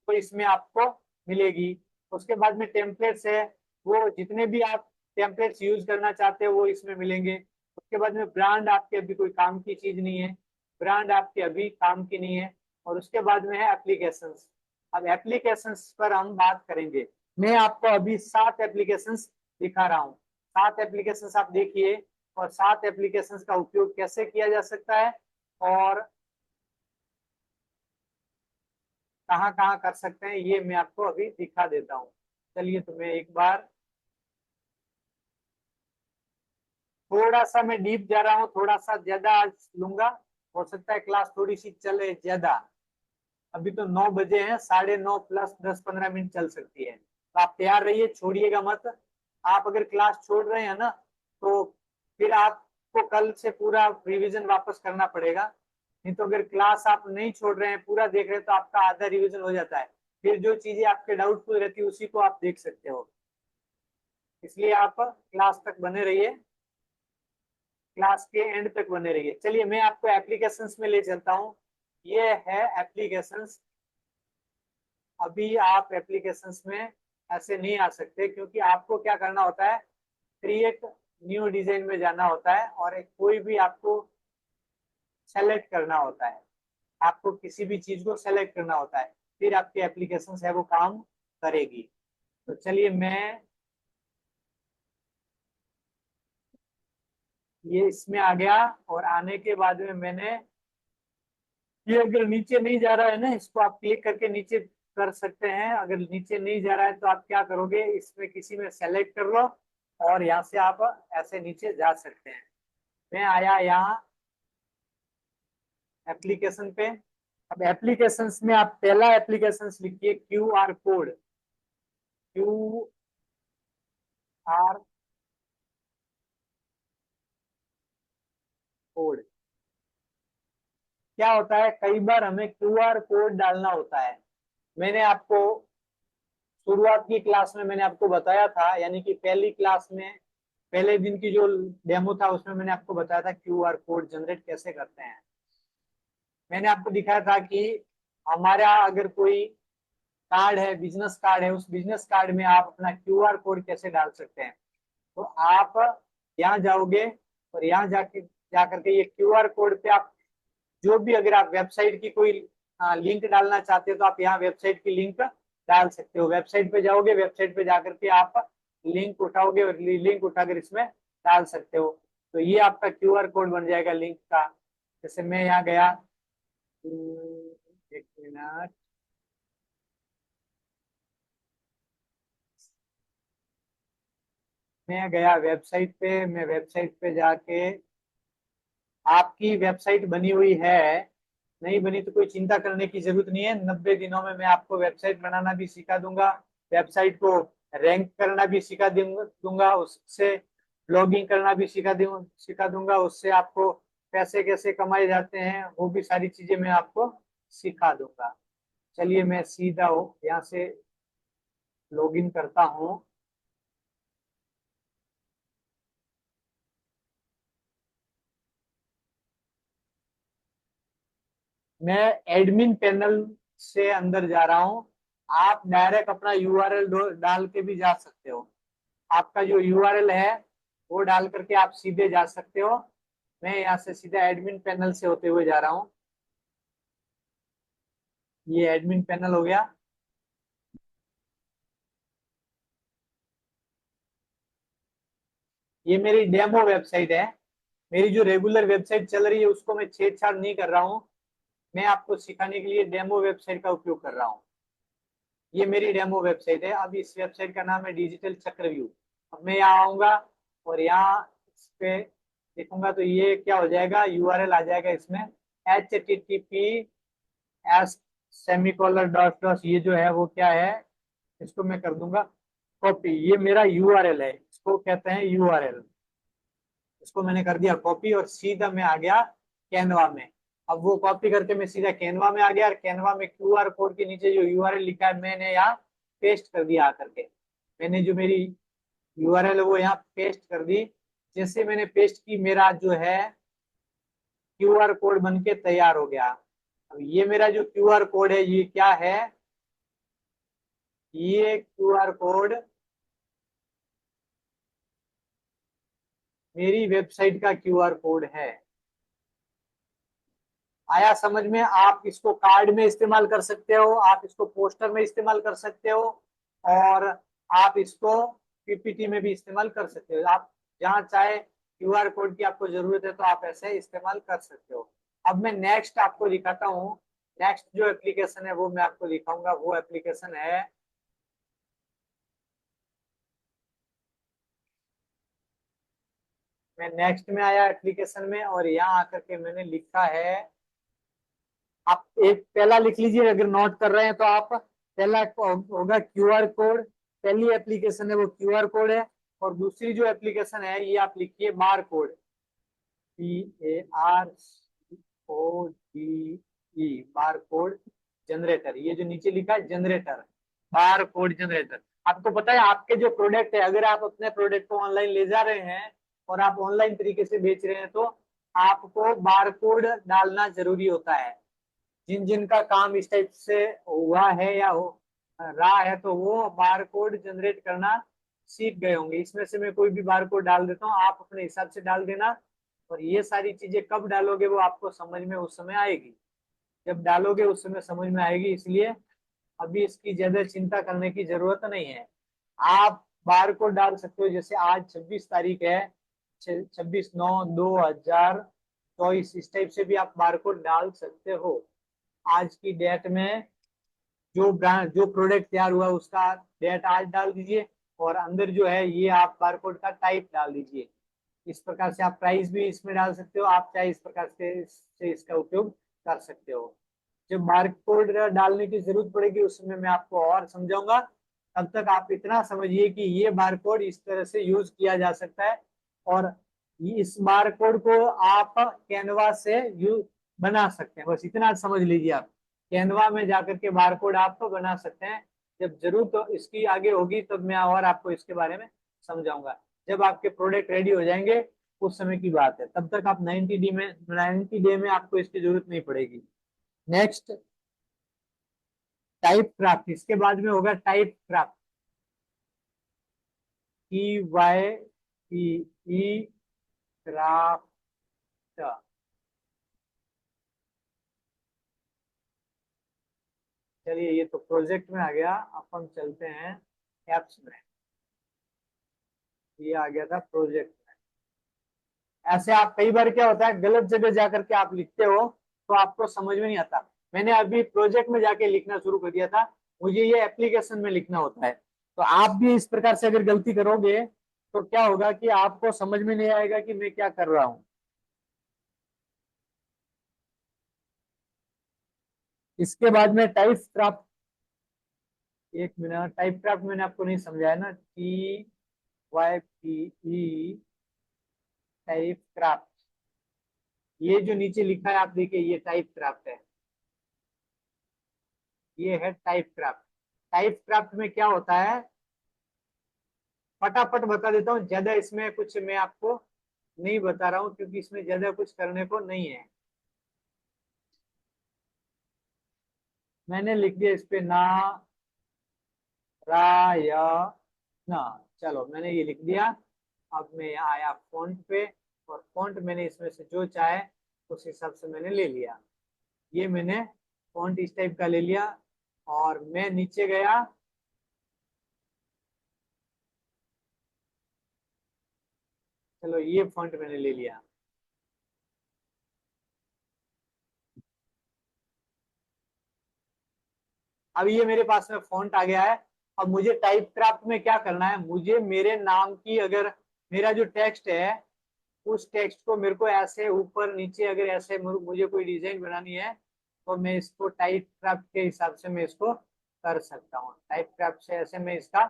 वो इसमें आपको मिलेगी। उसके बाद में टेम्पलेट्स है, वो जितने भी आप टेम्पलेट्स यूज करना चाहते हो वो इसमें मिलेंगे। उसके बाद में ब्रांड आपके अभी कोई काम की चीज नहीं है, ब्रांड आपके अभी काम की नहीं है। और उसके बाद में है एप्लीकेशंस। अब एप्लीकेशंस पर हम बात करेंगे। मैं आपको अभी 7 एप्लीकेशंस दिखा रहा हूँ। 7 एप्लीकेशंस आप देखिए, और 7 एप्लीकेशंस का उपयोग कैसे किया जा सकता है और कहाँ कहाँ कर सकते हैं ये मैं आपको अभी दिखा देता हूँ। चलिए, तो मैं एक बार थोड़ा सा मैं डीप जा रहा हूँ, थोड़ा सा ज्यादा आज लूंगा। हो सकता है क्लास थोड़ी सी चले ज्यादा। अभी तो 9 बजे हैं, 9:30 प्लस 10-15 मिनट चल सकती है। तो आप तैयार रहिए, छोड़िएगा मत। आप अगर क्लास छोड़ रहे हैं ना तो फिर आपको कल से पूरा रिवीजन वापस करना पड़ेगा। नहीं तो अगर क्लास आप नहीं छोड़ रहे हैं, पूरा देख रहे हैं, तो आपका आधा रिवीजन हो जाता है। फिर जो चीजें आपके डाउटफुल रहती है उसी को आप देख सकते हो। इसलिए आप क्लास तक बने रहिए, क्लास के एंड तक बने रहिए। चलिए, मैं आपको एप्लीकेशंस में ले चलता हूँ। ये है एप्लीकेशंस। अभी आप एप्लीकेशंस में ऐसे नहीं आ सकते, क्योंकि आपको क्या करना होता है, क्रिएट न्यू डिजाइन में जाना होता है और एक कोई भी आपको सेलेक्ट करना होता है। आपको किसी भी चीज को सेलेक्ट करना होता है, फिर आपकी एप्लीकेशन है वो काम करेगी। तो चलिए, मैं ये इसमें आ गया, और आने के बाद में मैंने ये, अगर नीचे नहीं जा रहा है ना, इसको आप क्लिक करके नीचे कर सकते हैं। अगर नीचे नहीं जा रहा है तो आप क्या करोगे, इसमें किसी में सेलेक्ट कर लो और यहाँ से आप ऐसे नीचे जा सकते हैं। मैं आया यहाँ एप्लीकेशन पे। अब एप्लीकेशंस में आप पहला एप्लीकेशंस लिखिए QR कोड। QR कोड क्या होता है? कई बार हमें QR कोड डालना होता है। मैंने आपको शुरुआत की क्लास में मैंने आपको बताया था, यानी कि पहली क्लास में पहले दिन की जो डेमो था उसमें मैंने आपको बताया था QR कोड जनरेट कैसे करते हैं। मैंने आपको दिखाया था कि हमारा अगर कोई कार्ड है, बिजनेस कार्ड है, उस बिजनेस कार्ड में आप अपना क्यूआर कोड कैसे डाल सकते हैं। तो आप यहाँ जाओगे और यहाँ जा करके ये क्यूआर कोड पे आप जो भी, अगर आप वेबसाइट की कोई लिंक डालना चाहते हो तो आप यहाँ वेबसाइट की लिंक डाल सकते हो। वेबसाइट पे जाओगे, वेबसाइट पे जाकर के आप लिंक उठाओगे और लिंक उठाकर इसमें डाल सकते हो। तो ये आपका क्यूआर कोड बन जाएगा लिंक का। जैसे मैं यहाँ गया, एक मिनट, मैं गया वेबसाइट पे, मैं वेबसाइट पे जाके, आपकी वेबसाइट बनी हुई है, नहीं बनी तो कोई चिंता करने की जरूरत नहीं है। 90 दिनों में मैं आपको वेबसाइट बनाना भी सिखा दूंगा, वेबसाइट को रैंक करना भी सिखा दूंगा, उससे ब्लॉगिंग करना भी सिखा दूंगा, उससे आपको पैसे कैसे कमाए जाते हैं वो भी सारी चीजें मैं आपको सिखा दूंगा। चलिए मैं सीधा यहाँ से लॉगिन करता हूँ। मैं एडमिन पैनल से अंदर जा रहा हूँ। आप डायरेक्ट अपना यूआरएल डाल के भी जा सकते हो। आपका जो यूआरएल है वो डाल करके आप सीधे जा सकते हो। मैं यहाँ से सीधा एडमिन पैनल से होते हुए जा रहा हूँ। ये एडमिन पैनल हो गया। ये मेरी डेमो वेबसाइट है। मेरी जो रेगुलर वेबसाइट चल रही है उसको मैं छेड़छाड़ नहीं कर रहा हूँ। मैं आपको सिखाने के लिए डेमो वेबसाइट का उपयोग कर रहा हूँ। ये मेरी डेमो वेबसाइट है। अब इस वेबसाइट का नाम है डिजिटल चक्रव्यूह। अब मैं यहाँ आऊंगा और यहाँ इस पे देखूंगा तो ये क्या हो जाएगा, यूआरएल आ जाएगा इसमें https सेमीकोलर डॉट डॉट, ये जो है वो क्या है, इसको मैं कर दूंगा कॉपी। ये मेरा यूआरएल है, इसको कहते हैं यूआरएल। इसको मैंने कर दिया कॉपी और सीधा मैं आ गया कैनवा में। अब वो कॉपी करके मैं सीधा कैनवा में आ गया और कैनवा में क्यूआर कोड के नीचे जो यूआरएल लिखा है मैंने यहाँ पेस्ट कर दिया आकर के। मैंने जो मेरी यूआरएल है वो यहाँ पेस्ट कर दी। जैसे मैंने पेस्ट की, मेरा जो है क्यूआर कोड बन के तैयार हो गया। अब ये मेरा जो क्यूआर कोड है ये क्या है, ये क्यूआर कोड मेरी वेबसाइट का क्यूआर कोड है। आया समझ में। आप इसको कार्ड में इस्तेमाल कर सकते हो, आप इसको पोस्टर में इस्तेमाल कर सकते हो और आप इसको पीपीटी में भी इस्तेमाल कर सकते हो। आप जहाँ चाहे क्यूआर कोड की आपको जरूरत है तो आप ऐसे इस्तेमाल कर सकते हो। अब मैं नेक्स्ट आपको दिखाता हूँ। नेक्स्ट जो एप्लीकेशन है वो मैं आपको दिखाऊंगा। वो एप्लीकेशन है, मैं नेक्स्ट में आया एप्लीकेशन में और यहाँ आकर के मैंने लिखा है, आप एक पहला लिख लीजिए अगर नोट कर रहे हैं तो। आप पहला होगा क्यूआर कोड, पहली एप्लीकेशन है वो क्यूआर कोड है। और दूसरी जो एप्लीकेशन है ये आप लिखिए bar code, PARCODE, bar code generator. ये जो नीचे लिखा है जनरेटर, बार कोड जनरेटर। आपको पता है आपके जो प्रोडक्ट है, अगर आप अपने प्रोडक्ट को ऑनलाइन ले जा रहे हैं और आप ऑनलाइन तरीके से बेच रहे हैं तो आपको बार कोड डालना जरूरी होता है। जिन जिन का काम इस टाइप से हुआ है या हो रहा है तो वो बार कोड जनरेट करना सीख गए होंगे। इसमें से मैं कोई भी बार कोड डाल देता हूँ, आप अपने हिसाब से डाल देना। और ये सारी चीजें कब डालोगे वो आपको समझ में उस समय आएगी, जब डालोगे उस समय समझ में आएगी। इसलिए अभी इसकी ज्यादा चिंता करने की जरूरत नहीं है। आप बार कोड डाल सकते हो। जैसे आज 26 तारीख है, 26/9/2024, इस टाइप से भी आप बार कोड डाल सकते हो। आज की डेट में जो ब्रांड जो प्रोडक्ट तैयार हुआ उसका डेट आज डाल दीजिए और अंदर जो है ये आप बारकोड का टाइप डाल दीजिए। इस प्रकार से आप प्राइस भी इसमें डाल सकते हो। आप चाहे इस प्रकार से इसका उपयोग कर सकते हो। जब बारकोड डालने की जरूरत पड़ेगी उस समय मैं आपको और समझाऊंगा। तब तक आप इतना समझिए कि ये बारकोड इस तरह से यूज किया जा सकता है और इस बारकोड को आप कैनवा से यूज बना सकते हैं। बस इतना समझ लीजिए। आप कैनवा में जाकर के बारकोड आप बना सकते हैं। जब जरूरत तो इसकी आगे होगी तब मैं और आपको इसके बारे में समझाऊंगा। जब आपके प्रोडक्ट रेडी हो जाएंगे उस समय की बात है। तब तक आप 90 डे में 90 डे में आपको इसकी जरूरत नहीं पड़ेगी। नेक्स्ट टाइप क्राफ्ट, इसके बाद में होगा टाइप क्राफ्ट, TYPE क्राफ्ट। चलिए ये तो प्रोजेक्ट में आ गया, अब हम चलते हैं एप्स में। ये आ गया था प्रोजेक्ट में। ऐसे आप कई बार क्या होता है, गलत जगह जाकर के आप लिखते हो तो आपको समझ में नहीं आता। मैंने अभी प्रोजेक्ट में जाके लिखना शुरू कर दिया था, मुझे ये एप्लीकेशन में लिखना होता है। तो आप भी इस प्रकार से अगर गलती करोगे तो क्या होगा कि आपको समझ में नहीं आएगा कि मैं क्या कर रहा हूं। इसके बाद में टाइप क्राफ्ट, एक मिनट, टाइप क्राफ्ट मैंने आपको नहीं समझाया ना, TYPE टाइप क्राफ्ट। ये जो नीचे लिखा है आप देखिए, ये टाइप क्राफ्ट है, ये है टाइप क्राफ्ट। टाइप क्राफ्ट में क्या होता है, फटाफट बता देता हूँ, ज्यादा इसमें कुछ मैं आपको नहीं बता रहा हूँ क्योंकि इसमें ज्यादा कुछ करने को नहीं है। मैंने लिख दिया इस पे ना रायना, चलो मैंने ये लिख दिया। अब मैं आया फॉन्ट पे, और फॉन्ट मैंने इसमें से जो चाहे उस हिसाब से मैंने ले लिया। ये मैंने फॉन्ट इस टाइप का ले लिया, और मैं नीचे गया, चलो ये फॉन्ट मैंने ले लिया। अब ये मेरे पास में फॉन्ट आ गया है। अब मुझे टाइप क्राफ्ट में क्या करना है, मुझे मेरे नाम की, अगर मेरा जो टेक्स्ट है उस टेक्स्ट को मेरे को ऐसे ऊपर नीचे अगर ऐसे मुझे कोई डिजाइन बनानी है तो मैं इसको टाइप क्राफ्ट के हिसाब से मैं इसको कर सकता हूँ। टाइप क्राफ्ट से ऐसे मैं इसका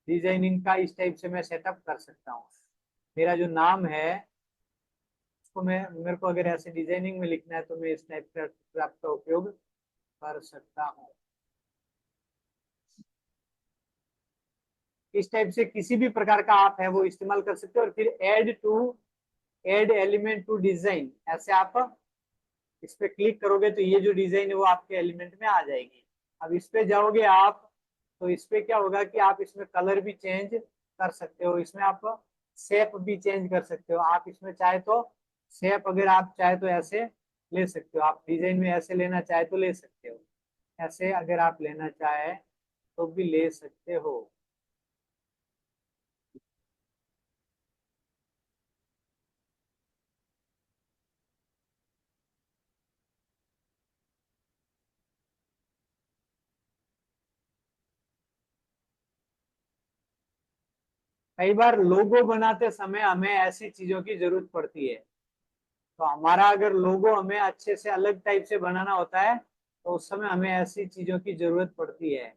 डिजाइनिंग का इस टाइप से मैं सेटअप कर सकता हूँ। मेरा जो नाम है उसको मैं, मेरे को अगर ऐसे डिजाइनिंग में लिखना है तो मैं इस टाइप क्राफ्ट का उपयोग कर सकता हूँ। इस टाइप से किसी भी प्रकार का आप है वो इस्तेमाल कर सकते हो। और फिर एड एलिमेंट टू डिजाइन, ऐसे आप इस पे क्लिक करोगे तो ये जो डिजाइन है वो आपके एलिमेंट में आ जाएगी। अब इस पे जाओगे आप, तो इस पे क्या होगा कि आप इसमें कलर भी चेंज कर सकते हो, इसमें आप शेप भी चेंज कर सकते हो। आप इसमें चाहे तो शेप, अगर आप चाहे तो ऐसे ले सकते हो, आप डिजाइन में ऐसे लेना चाहे तो ले सकते हो, ऐसे अगर आप लेना चाहे तो भी ले सकते हो। कई बार लोगो बनाते समय हमें ऐसी चीजों की जरूरत पड़ती है, तो हमारा अगर लोगो हमें अच्छे से अलग टाइप से बनाना होता है तो उस समय हमें ऐसी चीजों की जरूरत पड़ती है।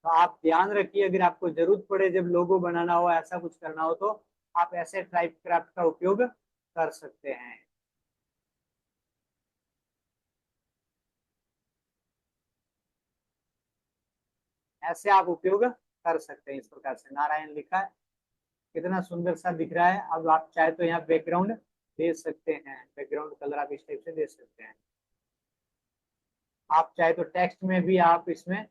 तो आप ध्यान रखिए, अगर आपको जरूरत पड़े जब लोगो बनाना हो, ऐसा कुछ करना हो, तो आप ऐसे टाइप क्राफ्ट का उपयोग कर सकते हैं। ऐसे आप उपयोग कर सकते हैं। इस प्रकार से नारायण लिखा है, कितना सुंदर सा दिख रहा है। अब आप चाहे तो यहाँ बैकग्राउंड दे सकते हैं, बैकग्राउंड कलर आप इस टाइप से दे सकते हैं। आप चाहे तो टेक्स्ट में भी आप इसमें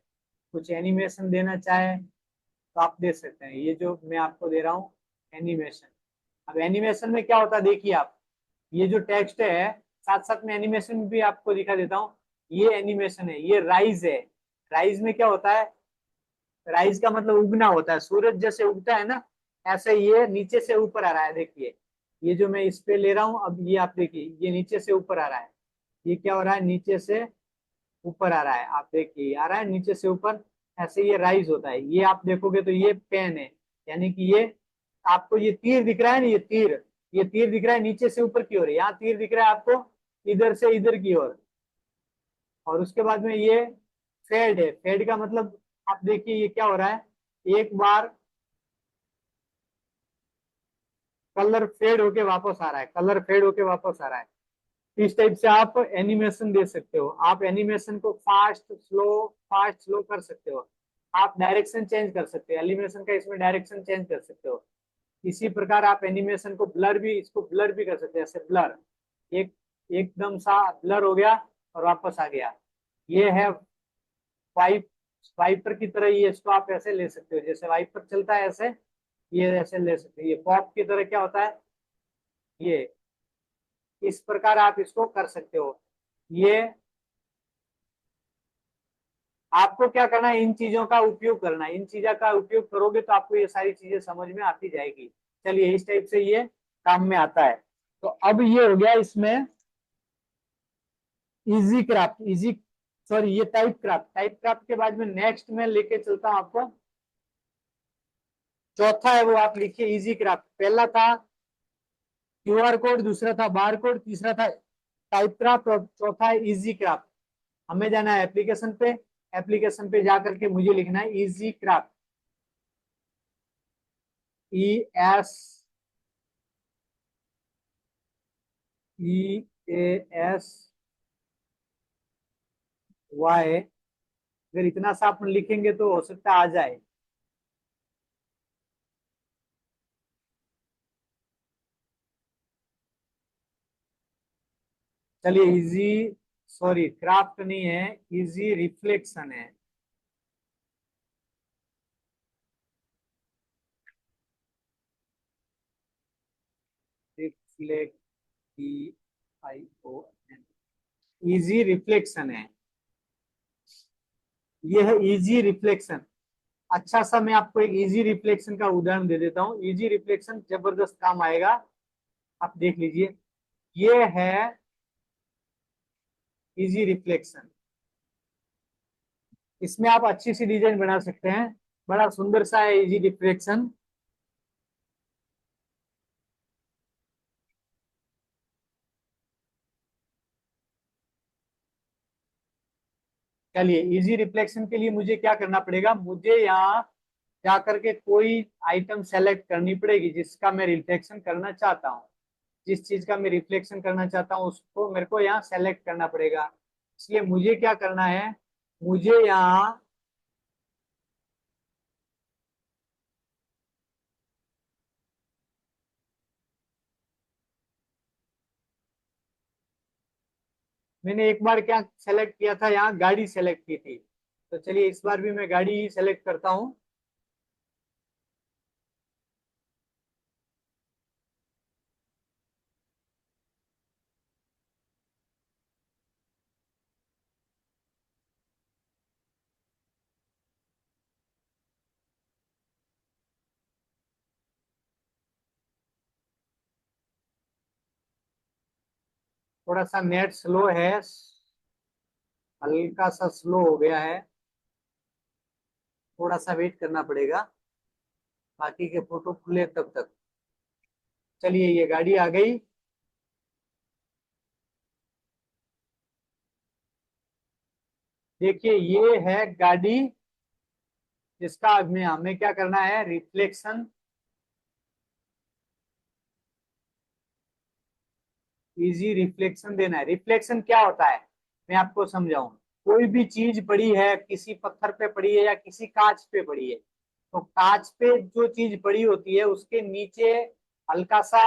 कुछ एनिमेशन देना चाहे तो आप दे सकते हैं। ये जो मैं आपको दे रहा हूँ एनिमेशन, अब एनिमेशन में क्या होता है देखिए आप, ये जो टेक्स्ट है साथ साथ में एनिमेशन भी आपको दिखा देता हूँ। ये एनिमेशन है, ये राइज है। राइज में क्या होता है, राइज का मतलब उगना होता है, सूरज जैसे उगता है ना, ऐसे ये नीचे से ऊपर आ रहा है। देखिए ये जो मैं इस पे ले रहा हूँ, अब ये आप देखिए, ये नीचे से ऊपर आ रहा है। ये क्या हो रहा है, नीचे से ऊपर आ रहा है। आप देखिए आ रहा है नीचे से ऊपर, ऐसे ये राइज होता है। ये आप देखोगे तो ये पेन है, यानी कि ये आपको ये तीर दिख रहा है ना, ये तीर दिख रहा है नीचे से ऊपर की ओर, यहाँ तीर दिख रहा है आपको इधर से इधर की ओर। और उसके बाद में ये फेड है, फेड का मतलब आप देखिए ये क्या हो रहा है, एक बार कलर फेड होके वापस आ रहा है, कलर फेड होके वापस आ रहा है। इस टाइप से आप एनिमेशन दे सकते हो। आप एनिमेशन को फास्ट स्लो कर सकते हो। आप डायरेक्शन चेंज कर सकते हो, एनिमेशन का इसमें डायरेक्शन चेंज कर सकते हो। इसी प्रकार आप एनिमेशन को ब्लर भी, इसको ब्लर भी कर सकते हैं, ऐसे ब्लर, एक एकदम सा ब्लर हो गया और वापस आ गया। ये है वाइपर की तरह ये इसको आप ऐसे ले सकते हो, जैसे वाइपर चलता है ऐसे, ये ऐसे ले सकते हो। ये पॉप की तरह क्या होता है, ये इस प्रकार आप इसको कर सकते हो। ये आपको क्या करना है, इन चीजों का उपयोग करना है। इन चीजों का उपयोग करोगे तो आपको ये सारी चीजें समझ में आती जाएगी। चलिए, इस टाइप से ये काम में आता है। तो अब ये हो गया इसमें इजी क्राफ्ट, इजी सॉरी ये टाइप क्राफ्ट। टाइप क्राफ्ट के बाद में नेक्स्ट में लेके चलता हूं आपको। चौथा है वो आप लिखिए इजी क्राफ्ट। पहला था क्यूआर कोड, दूसरा था बार कोड, तीसरा था टाइप क्राफ्ट और चौथा है इजी क्राफ्ट। हमें जाना है एप्लीकेशन पे। एप्लीकेशन पे जाकर के मुझे लिखना है इजी क्राफ्ट, ES EASY। अगर इतना सा अपन लिखेंगे तो हो सकता है आ जाए। चलिए, इजी सॉरी क्राफ्ट नहीं है, इजी रिफ्लेक्शन है। रिफ्लेक्ट, ION, इजी रिफ्लेक्शन है। यह है इजी रिफ्लेक्शन। अच्छा सा मैं आपको एक इजी रिफ्लेक्शन का उदाहरण दे देता हूँ। इजी रिफ्लेक्शन जबरदस्त काम आएगा, आप देख लीजिए। ये है इजी रिफ्लेक्शन। इसमें आप अच्छी सी डिजाइन बना सकते हैं, बड़ा सुंदर सा है इजी रिफ्लेक्शन। चलिए, इजी रिफ्लेक्शन के लिए मुझे क्या करना पड़ेगा, मुझे यहाँ जाकर के कोई आइटम सेलेक्ट करनी पड़ेगी जिसका मैं रिफ्लेक्शन करना चाहता हूँ। जिस चीज का मैं रिफ्लेक्शन करना चाहता हूँ उसको मेरे को यहाँ सेलेक्ट करना पड़ेगा। इसलिए मुझे क्या करना है, मुझे यहाँ मैंने एक बार क्या सेलेक्ट किया था, यहाँ गाड़ी सेलेक्ट की थी। तो चलिए, इस बार भी मैं गाड़ी ही सेलेक्ट करता हूँ। थोड़ा सा नेट स्लो है, हल्का सा स्लो हो गया है, थोड़ा सा वेट करना पड़ेगा बाकी के फोटो खुले तब तक। चलिए, ये गाड़ी आ गई। देखिए, ये है गाड़ी जिसका हमें क्या करना है, रिफ्लेक्शन, इजी रिफ्लेक्शन देना है। रिफ्लेक्शन क्या होता है, मैं आपको समझाऊं। कोई भी चीज पड़ी है, किसी पत्थर पे पड़ी है या किसी कांच पे पड़ी है, तो कांच पे जो चीज पड़ी होती है उसके नीचे हल्का सा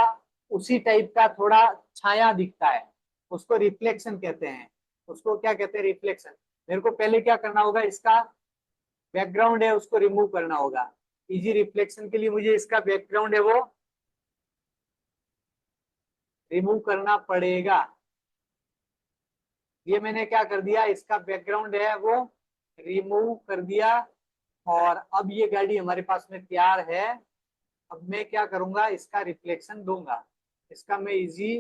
उसी टाइप का थोड़ा छाया दिखता है, उसको रिफ्लेक्शन कहते हैं। उसको क्या कहते हैं, रिफ्लेक्शन। मेरे को पहले क्या करना होगा, इसका बैकग्राउंड है उसको रिमूव करना होगा। इजी रिफ्लेक्शन के लिए मुझे इसका बैकग्राउंड है वो रिमूव करना पड़ेगा। ये मैंने क्या कर दिया, इसका बैकग्राउंड है वो रिमूव कर दिया। और अब ये गाड़ी हमारे पास में तैयार है। अब मैं क्या करूंगा, इसका रिफ्लेक्शन दूंगा। इसका मैं इजी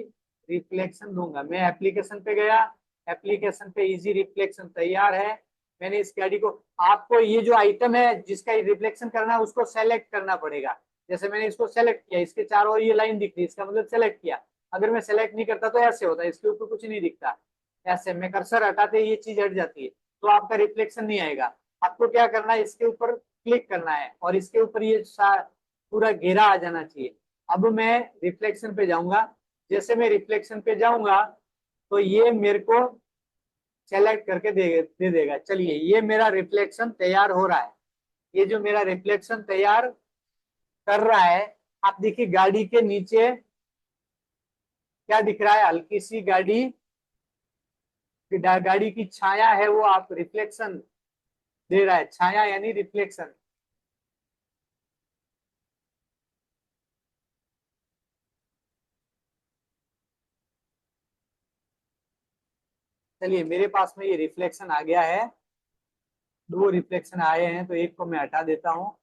रिफ्लेक्शन दूंगा। मैं एप्लीकेशन पे गया, एप्लीकेशन पे इजी रिफ्लेक्शन तैयार है। मैंने इस गाड़ी को, आपको ये जो आइटम है जिसका रिफ्लेक्शन करना है उसको सेलेक्ट करना पड़ेगा। जैसे मैंने इसको सेलेक्ट किया, इसके चारों ओर ये लाइन दिख रही है, इसका मतलब सेलेक्ट किया। अगर मैं सेलेक्ट नहीं करता तो ऐसे होता है, इसके ऊपर कुछ नहीं दिखता। ऐसे मैं कर्सर हटाते ही ये चीज हट जाती है, तो आपका रिफ्लेक्शन नहीं आएगा। आपको क्या करना है, इसके ऊपर क्लिक करना है और इसके ऊपर ये पूरा घेरा आ जाना चाहिए। अब मैं रिफ्लेक्शन पे जाऊंगा। जैसे मैं रिफ्लेक्शन पे जाऊंगा तो ये मेरे को सेलेक्ट करके दे देगा। चलिए, ये मेरा रिफ्लेक्शन तैयार हो रहा है। ये जो मेरा रिफ्लेक्शन तैयार कर रहा है, आप देखिए गाड़ी के नीचे क्या दिख रहा है, हल्की सी गाड़ी गाड़ी की छाया है, वो आप रिफ्लेक्शन दे रहा है, छाया यानी रिफ्लेक्शन। चलिए मेरे पास में ये रिफ्लेक्शन आ गया है, दो रिफ्लेक्शन आए हैं, तो एक को मैं हटा देता हूँ,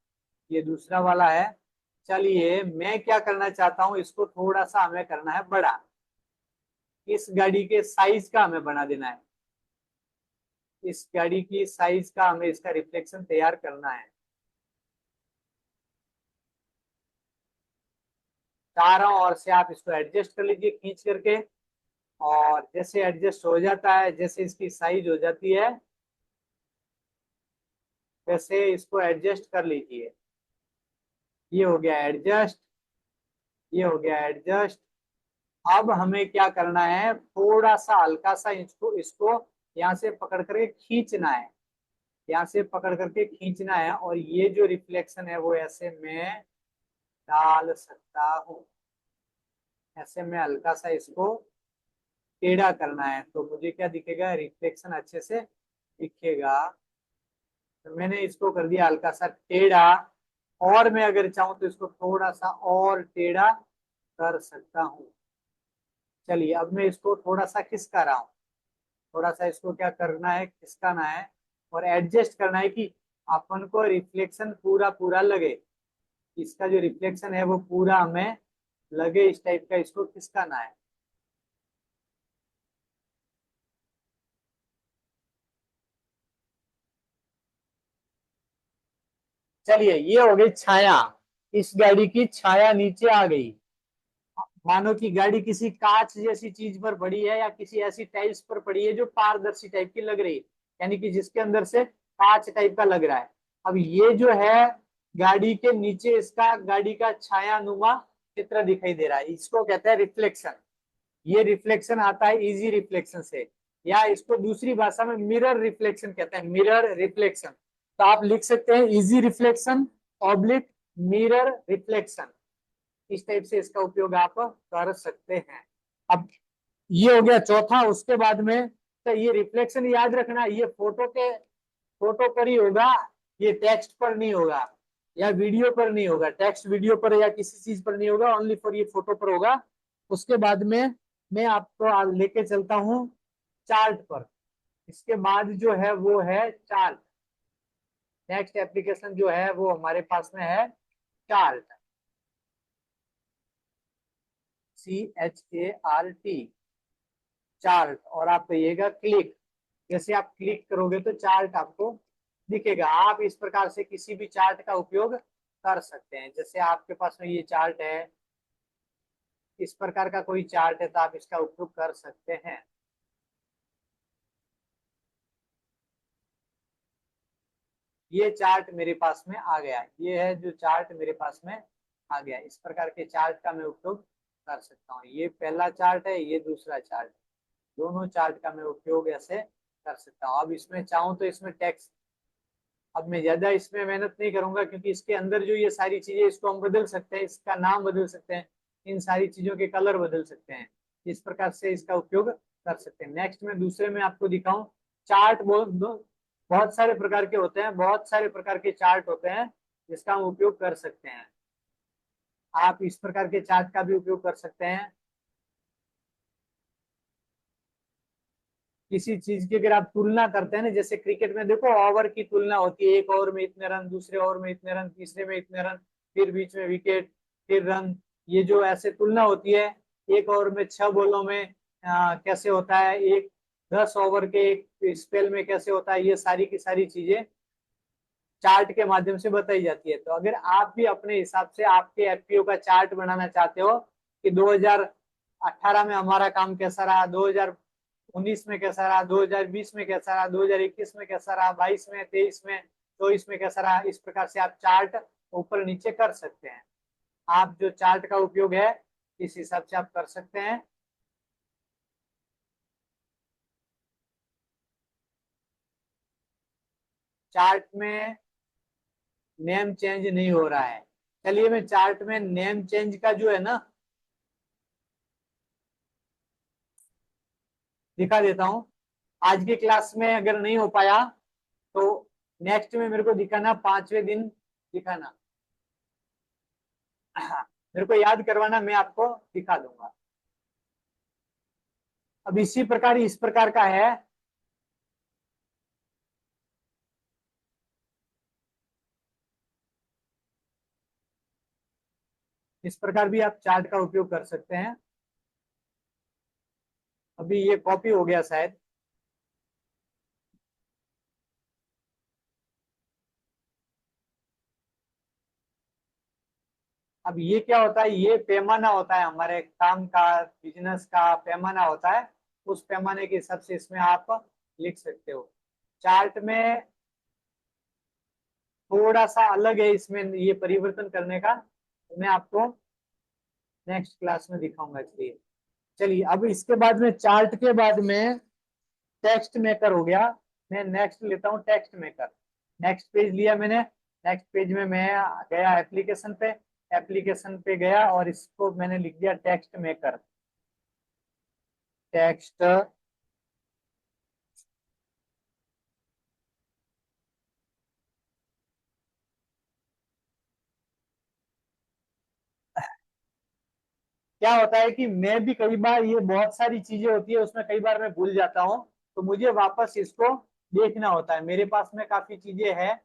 ये दूसरा वाला है। चलिए मैं क्या करना चाहता हूँ, इसको थोड़ा सा हमें करना है बड़ा, इस गाड़ी के साइज का हमें बना देना है, इस गाड़ी की साइज का हमें इसका रिफ्लेक्शन तैयार करना है। चारों ओर से आप इसको एडजस्ट कर लीजिए खींच करके, और जैसे एडजस्ट हो जाता है, जैसे इसकी साइज हो जाती है, वैसे इसको एडजस्ट कर लीजिए। ये हो गया एडजस्ट, ये हो गया एडजस्ट। अब हमें क्या करना है, थोड़ा सा हल्का सा इसको इसको यहाँ से पकड़ करके खींचना है, यहाँ से पकड़ करके खींचना है, और ये जो रिफ्लेक्शन है वो ऐसे मैं डाल सकता हूँ, ऐसे में हल्का सा इसको टेढ़ा करना है, तो मुझे क्या दिखेगा, रिफ्लेक्शन अच्छे से दिखेगा। तो मैंने इसको कर दिया हल्का सा टेढ़ा, और मैं अगर चाहूं तो इसको थोड़ा सा और टेढ़ा कर सकता हूँ। चलिए अब मैं इसको थोड़ा सा खिसका रहा हूँ, थोड़ा सा इसको क्या करना है, खिसकाना है, और एडजस्ट करना है कि अपन को रिफ्लेक्शन पूरा पूरा लगे, इसका जो रिफ्लेक्शन है वो पूरा हमें लगे, इस टाइप का इसको खिसकाना है। चलिए ये हो गई छाया, इस गाड़ी की छाया नीचे आ गई। मानो कि गाड़ी किसी कांच जैसी चीज पर पड़ी है, या किसी ऐसी टाइल्स पर पड़ी है जो पारदर्शी टाइप की लग रही है, यानी कि जिसके अंदर से कांच टाइप का लग रहा है। अब ये जो है गाड़ी के नीचे, इसका गाड़ी का छायानुमा चित्र दिखाई दे रहा है, इसको कहते हैं रिफ्लेक्शन। ये रिफ्लेक्शन आता है इजी रिफ्लेक्शन से, या इसको दूसरी भाषा में मिरर रिफ्लेक्शन कहते हैं, मिरर रिफ्लेक्शन। तो आप लिख सकते हैं easy reflection oblique mirror reflection, इस टाइप से इसका उपयोग आप कर सकते हैं। अब ये हो गया चौथा, उसके बाद में तो ये रिफ्लेक्शन याद रखना, ये फोटो पर ही होगा, ये टेक्स्ट पर नहीं होगा, या वीडियो पर नहीं होगा, टेक्स्ट वीडियो पर या किसी चीज पर नहीं होगा, ओनली फॉर ये फोटो पर होगा। उसके बाद में मैं आपको लेके चलता हूँ चार्ट पर, इसके बाद जो है वो है चार्ट। नेक्स्ट एप्लीकेशन जो है वो हमारे पास में है चार्ट, CHART, चार्ट। और आप कहिएगा क्लिक, जैसे आप क्लिक करोगे तो चार्ट आपको दिखेगा। आप इस प्रकार से किसी भी चार्ट का उपयोग कर सकते हैं, जैसे आपके पास में ये चार्ट है, इस प्रकार का कोई चार्ट है तो आप इसका उपयोग कर सकते हैं। ये चार्ट मेरे पास में आ गया, ये है जो चार्ट मेरे पास में आ गया, इस प्रकार के चार्ट का मैं उपयोग कर सकता हूँ। ये पहला चार्ट है, ये दूसरा चार्ट, दोनों चार्ट का मैं उपयोग ऐसे कर सकता हूँ। अब इसमें चाहूँ तो इसमें टेक्स्ट, अब मैं ज्यादा इसमें मेहनत नहीं करूंगा, क्योंकि इसके अंदर जो ये सारी चीजें, इसको हम बदल सकते हैं, इसका नाम बदल सकते हैं, इन सारी चीजों के कलर बदल सकते हैं, इस प्रकार से इसका उपयोग कर सकते हैं। नेक्स्ट में दूसरे में आपको दिखाऊं, चार्ट बहुत सारे प्रकार के होते हैं, बहुत सारे प्रकार के चार्ट होते हैं जिसका हम उपयोग कर सकते हैं। आप इस प्रकार के चार्ट का भी उपयोग कर सकते हैं। किसी चीज की अगर आप तुलना करते हैं ना, जैसे क्रिकेट में देखो ओवर की तुलना होती है, एक ओवर में इतने रन, दूसरे ओवर में इतने रन, तीसरे में इतने रन, फिर बीच में विकेट, फिर रन, ये जो ऐसे तुलना होती है, एक ओवर में 6 बॉलों में कैसे होता है, एक 10 ओवर के एक स्पेल में कैसे होता है, ये सारी की सारी चीजें चार्ट के माध्यम से बताई जाती है। तो अगर आप भी अपने हिसाब से आपके एफपीओ का चार्ट बनाना चाहते हो कि 2018 में हमारा काम कैसा रहा, 2019 में कैसा रहा, 2020 में कैसा रहा, 2021 में कैसा रहा, 22 में, 23 में, 24 में कैसा रहा, इस प्रकार से आप चार्ट ऊपर नीचे कर सकते हैं। आप जो चार्ट का उपयोग है इस हिसाब से आप कर सकते हैं। चार्ट में नेम चेंज नहीं हो रहा है, चलिए मैं चार्ट में नेम चेंज का जो है ना दिखा देता हूं। आज की क्लास में अगर नहीं हो पाया तो नेक्स्ट में मेरे को दिखाना, 5वें दिन दिखाना। मेरे को याद करवाना, मैं आपको दिखा दूंगा। अब इसी प्रकार इस प्रकार का है। इस प्रकार भी आप चार्ट का उपयोग कर सकते हैं। अभी ये कॉपी हो गया शायद। अब ये क्या होता है, ये पैमाना होता है हमारे काम का, बिजनेस का पैमाना होता है। उस पैमाने के हिसाब से इसमें आप लिख सकते हो। चार्ट में थोड़ा सा अलग है, इसमें ये परिवर्तन करने का, तो मैं आपको नेक्स्ट क्लास में दिखाऊंगा। इसलिए चलिए, अब इसके बाद में, चार्ट के बाद में टेक्स्ट मेकर हो गया। मैं नेक्स्ट लेता हूँ, टेक्स्ट मेकर। नेक्स्ट पेज लिया मैंने। नेक्स्ट पेज में मैं गया एप्लीकेशन पे। एप्लीकेशन पे गया और इसको मैंने लिख दिया टेक्स्ट मेकर। टेक्स्ट क्या होता है कि मैं भी कई बार, ये बहुत सारी चीजें होती है उसमें, कई बार मैं भूल जाता हूँ, तो मुझे वापस इसको देखना होता है। मेरे पास में काफी चीजें हैं,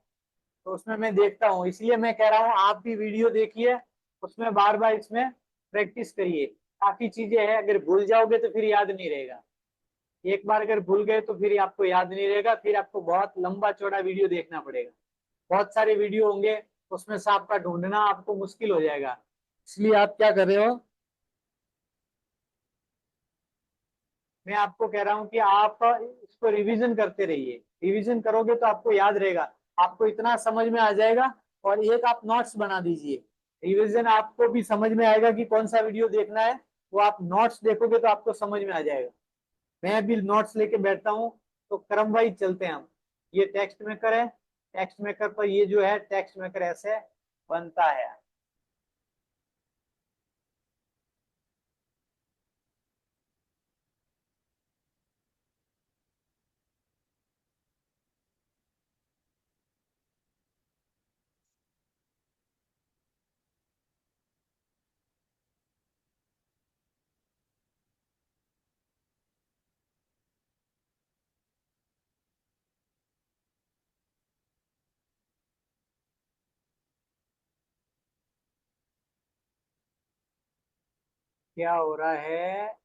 तो उसमें मैं देखता हूँ। इसलिए मैं कह रहा हूँ आप भी वीडियो देखिए, उसमें बार बार इसमें प्रैक्टिस करिए। काफी चीजें हैं, अगर भूल जाओगे तो फिर याद नहीं रहेगा। एक बार अगर भूल गए तो फिर आपको याद नहीं रहेगा, फिर आपको बहुत लंबा चौड़ा वीडियो देखना पड़ेगा। बहुत सारे वीडियो होंगे, उसमें से आपका ढूंढना आपको मुश्किल हो जाएगा। इसलिए आप क्या कर रहे हो, मैं आपको कह रहा हूं कि आप इसको रिवीजन करते रहिए। रिवीजन करोगे तो आपको याद रहेगा, आपको इतना समझ में आ जाएगा। और एक आप नोट्स बना दीजिए। रिवीजन आपको भी समझ में आएगा कि कौन सा वीडियो देखना है, वो आप नोट्स देखोगे तो आपको समझ में आ जाएगा। मैं भी नोट्स लेके बैठता हूँ, तो क्रम वाइज चलते हैं हम। ये टेक्स्ट मेकर है। टेक्स्ट मेकर पर ये जो है, टेक्स्ट मेकर ऐसे बनता है। क्या हो रहा है,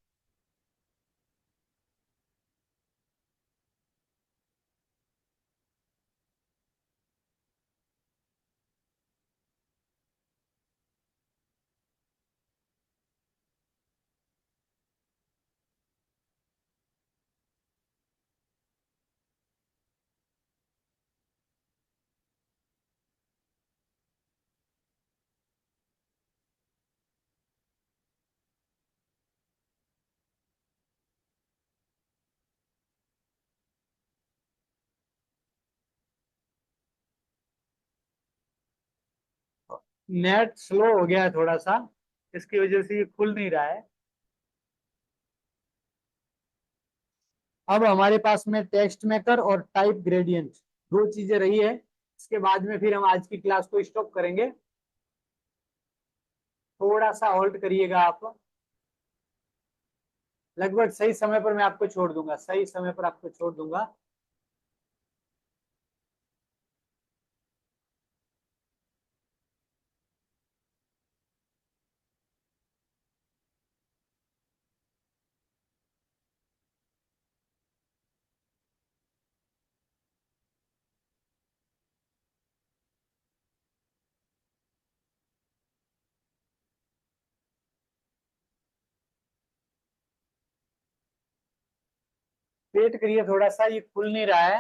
नेट स्लो हो गया है थोड़ा सा, इसकी वजह से ये खुल नहीं रहा है। अब हमारे पास में टेक्स्ट मेकर और टाइप ग्रेडियंट, दो चीजें रही है। इसके बाद में फिर हम आज की क्लास को स्टॉप करेंगे। थोड़ा सा होल्ड करिएगा आप। लगभग सही समय पर मैं आपको छोड़ दूंगा, सही समय पर आपको छोड़ दूंगा। वेट करिए थोड़ा सा, ये खुल नहीं रहा है।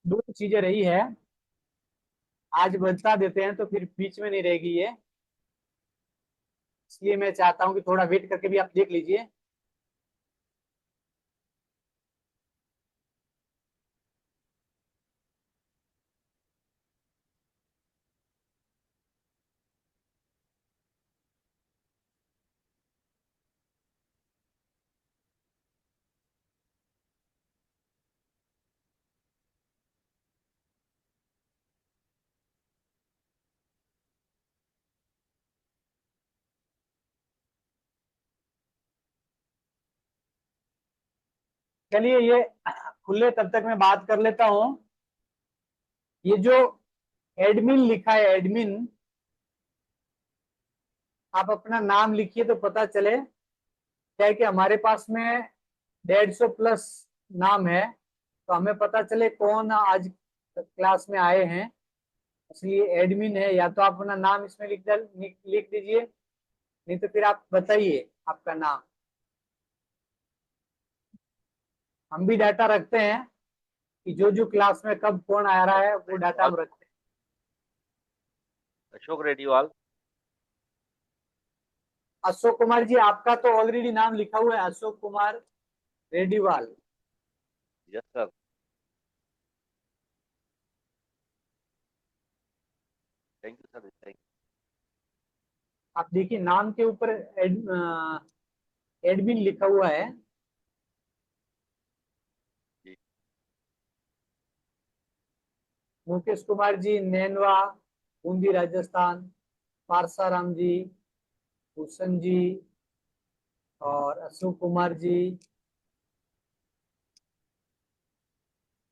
दो चीजें रही है, आज बता देते हैं तो फिर बीच में नहीं रहेगी ये, इसलिए मैं चाहता हूँ कि थोड़ा वेट करके भी आप देख लीजिए। चलिए ये खुले, तब तक मैं बात कर लेता हूँ। ये जो एडमिन लिखा है, एडमिन, आप अपना नाम लिखिए तो पता चले। क्या है कि हमारे पास में 150 प्लस नाम है, तो हमें पता चले कौन आज क्लास में आए हैं। इसलिए एडमिन है, या तो आप अपना नाम इसमें लिख दीजिए, नहीं तो फिर आप बताइए आपका नाम। हम भी डाटा रखते हैं कि जो जो क्लास में कब कौन आ रहा है, वो डाटा हम रखते हैं। अशोक रेड्डीवाल। अशोक कुमार जी, आपका तो ऑलरेडी नाम लिखा हुआ है, Ashok Kumar Reddiwal. Yes sir. Thank you sir, thank आप देखिए नाम के ऊपर एडमिन लिखा हुआ है। जी। मुकेश कुमार जी, नैनवा, बूंदी, राजस्थान। पारसाराम जी, भूषण जी, और अशोक कुमार जी,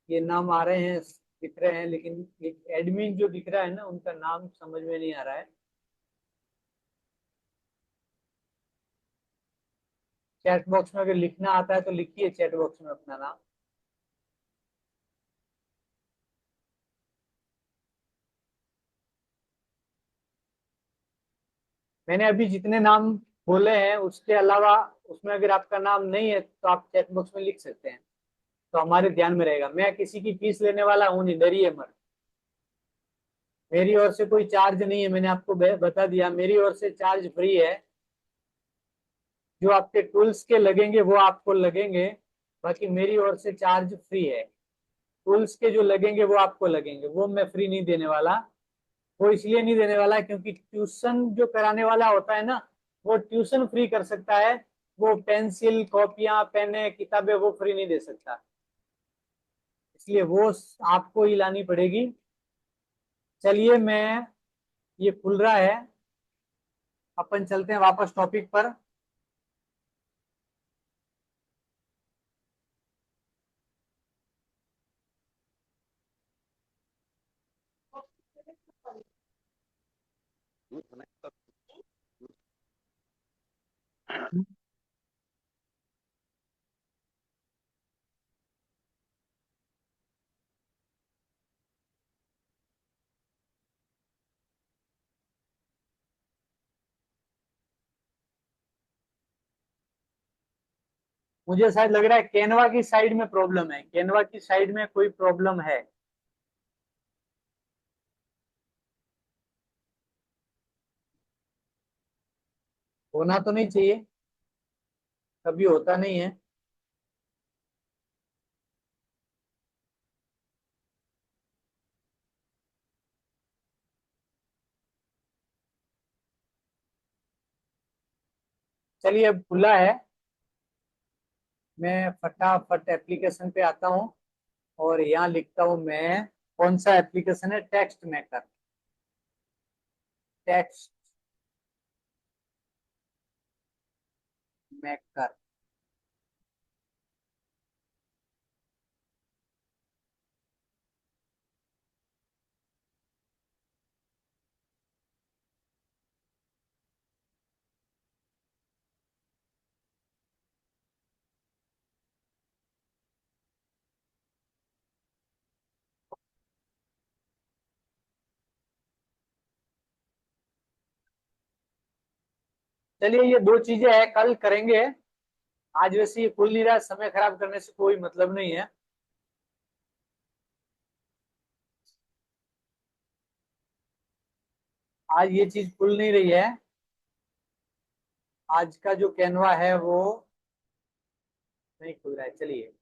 ये नाम आ रहे हैं, दिख रहे हैं, लेकिन एडमिन जो दिख रहा है ना, उनका नाम समझ में नहीं आ रहा है। चैट बॉक्स में अगर लिखना आता है तो लिखिए चैट बॉक्स में अपना नाम। मैंने अभी जितने नाम बोले हैं उसके अलावा उसमें अगर आपका नाम नहीं है तो आप चैट बॉक्स में लिख सकते हैं, तो हमारे ध्यान में रहेगा। मैं किसी की फीस लेने वाला हूँ नहीं, डरिए मत। मेरी ओर से कोई चार्ज नहीं है, मैंने आपको बता दिया, मेरी ओर से चार्ज फ्री है। जो आपके टूल्स के लगेंगे वो आपको लगेंगे, बाकी मेरी ओर से चार्ज फ्री है। टूल्स के जो लगेंगे वो आपको लगेंगे, वो मैं फ्री नहीं देने वाला। वो इसलिए नहीं देने वाला क्योंकि ट्यूशन जो कराने वाला होता है ना, वो ट्यूशन फ्री कर सकता है, वो पेंसिल, कॉपियां, पेन, किताबें वो फ्री नहीं दे सकता, इसलिए वो आपको ही लानी पड़ेगी। चलिए, मैं ये खुल रहा है, अपन चलते हैं वापस टॉपिक पर। मुझे शायद लग रहा है कैनवा की साइड में प्रॉब्लम है, कैनवा की साइड में कोई प्रॉब्लम है। होना तो नहीं चाहिए, कभी होता नहीं है। चलिए, अब खुला है, मैं फटाफट एप्लीकेशन पे आता हूँ और यहाँ लिखता हूँ मैं। कौन सा एप्लीकेशन है? Text maker. Text maker. चलिए, ये दो चीजें हैं, कल करेंगे। आज वैसे ये खुल नहीं रहा, समय खराब करने से कोई मतलब नहीं है। आज ये चीज खुल नहीं रही है। आज का जो कैनवा है वो नहीं खुल रहा है। चलिए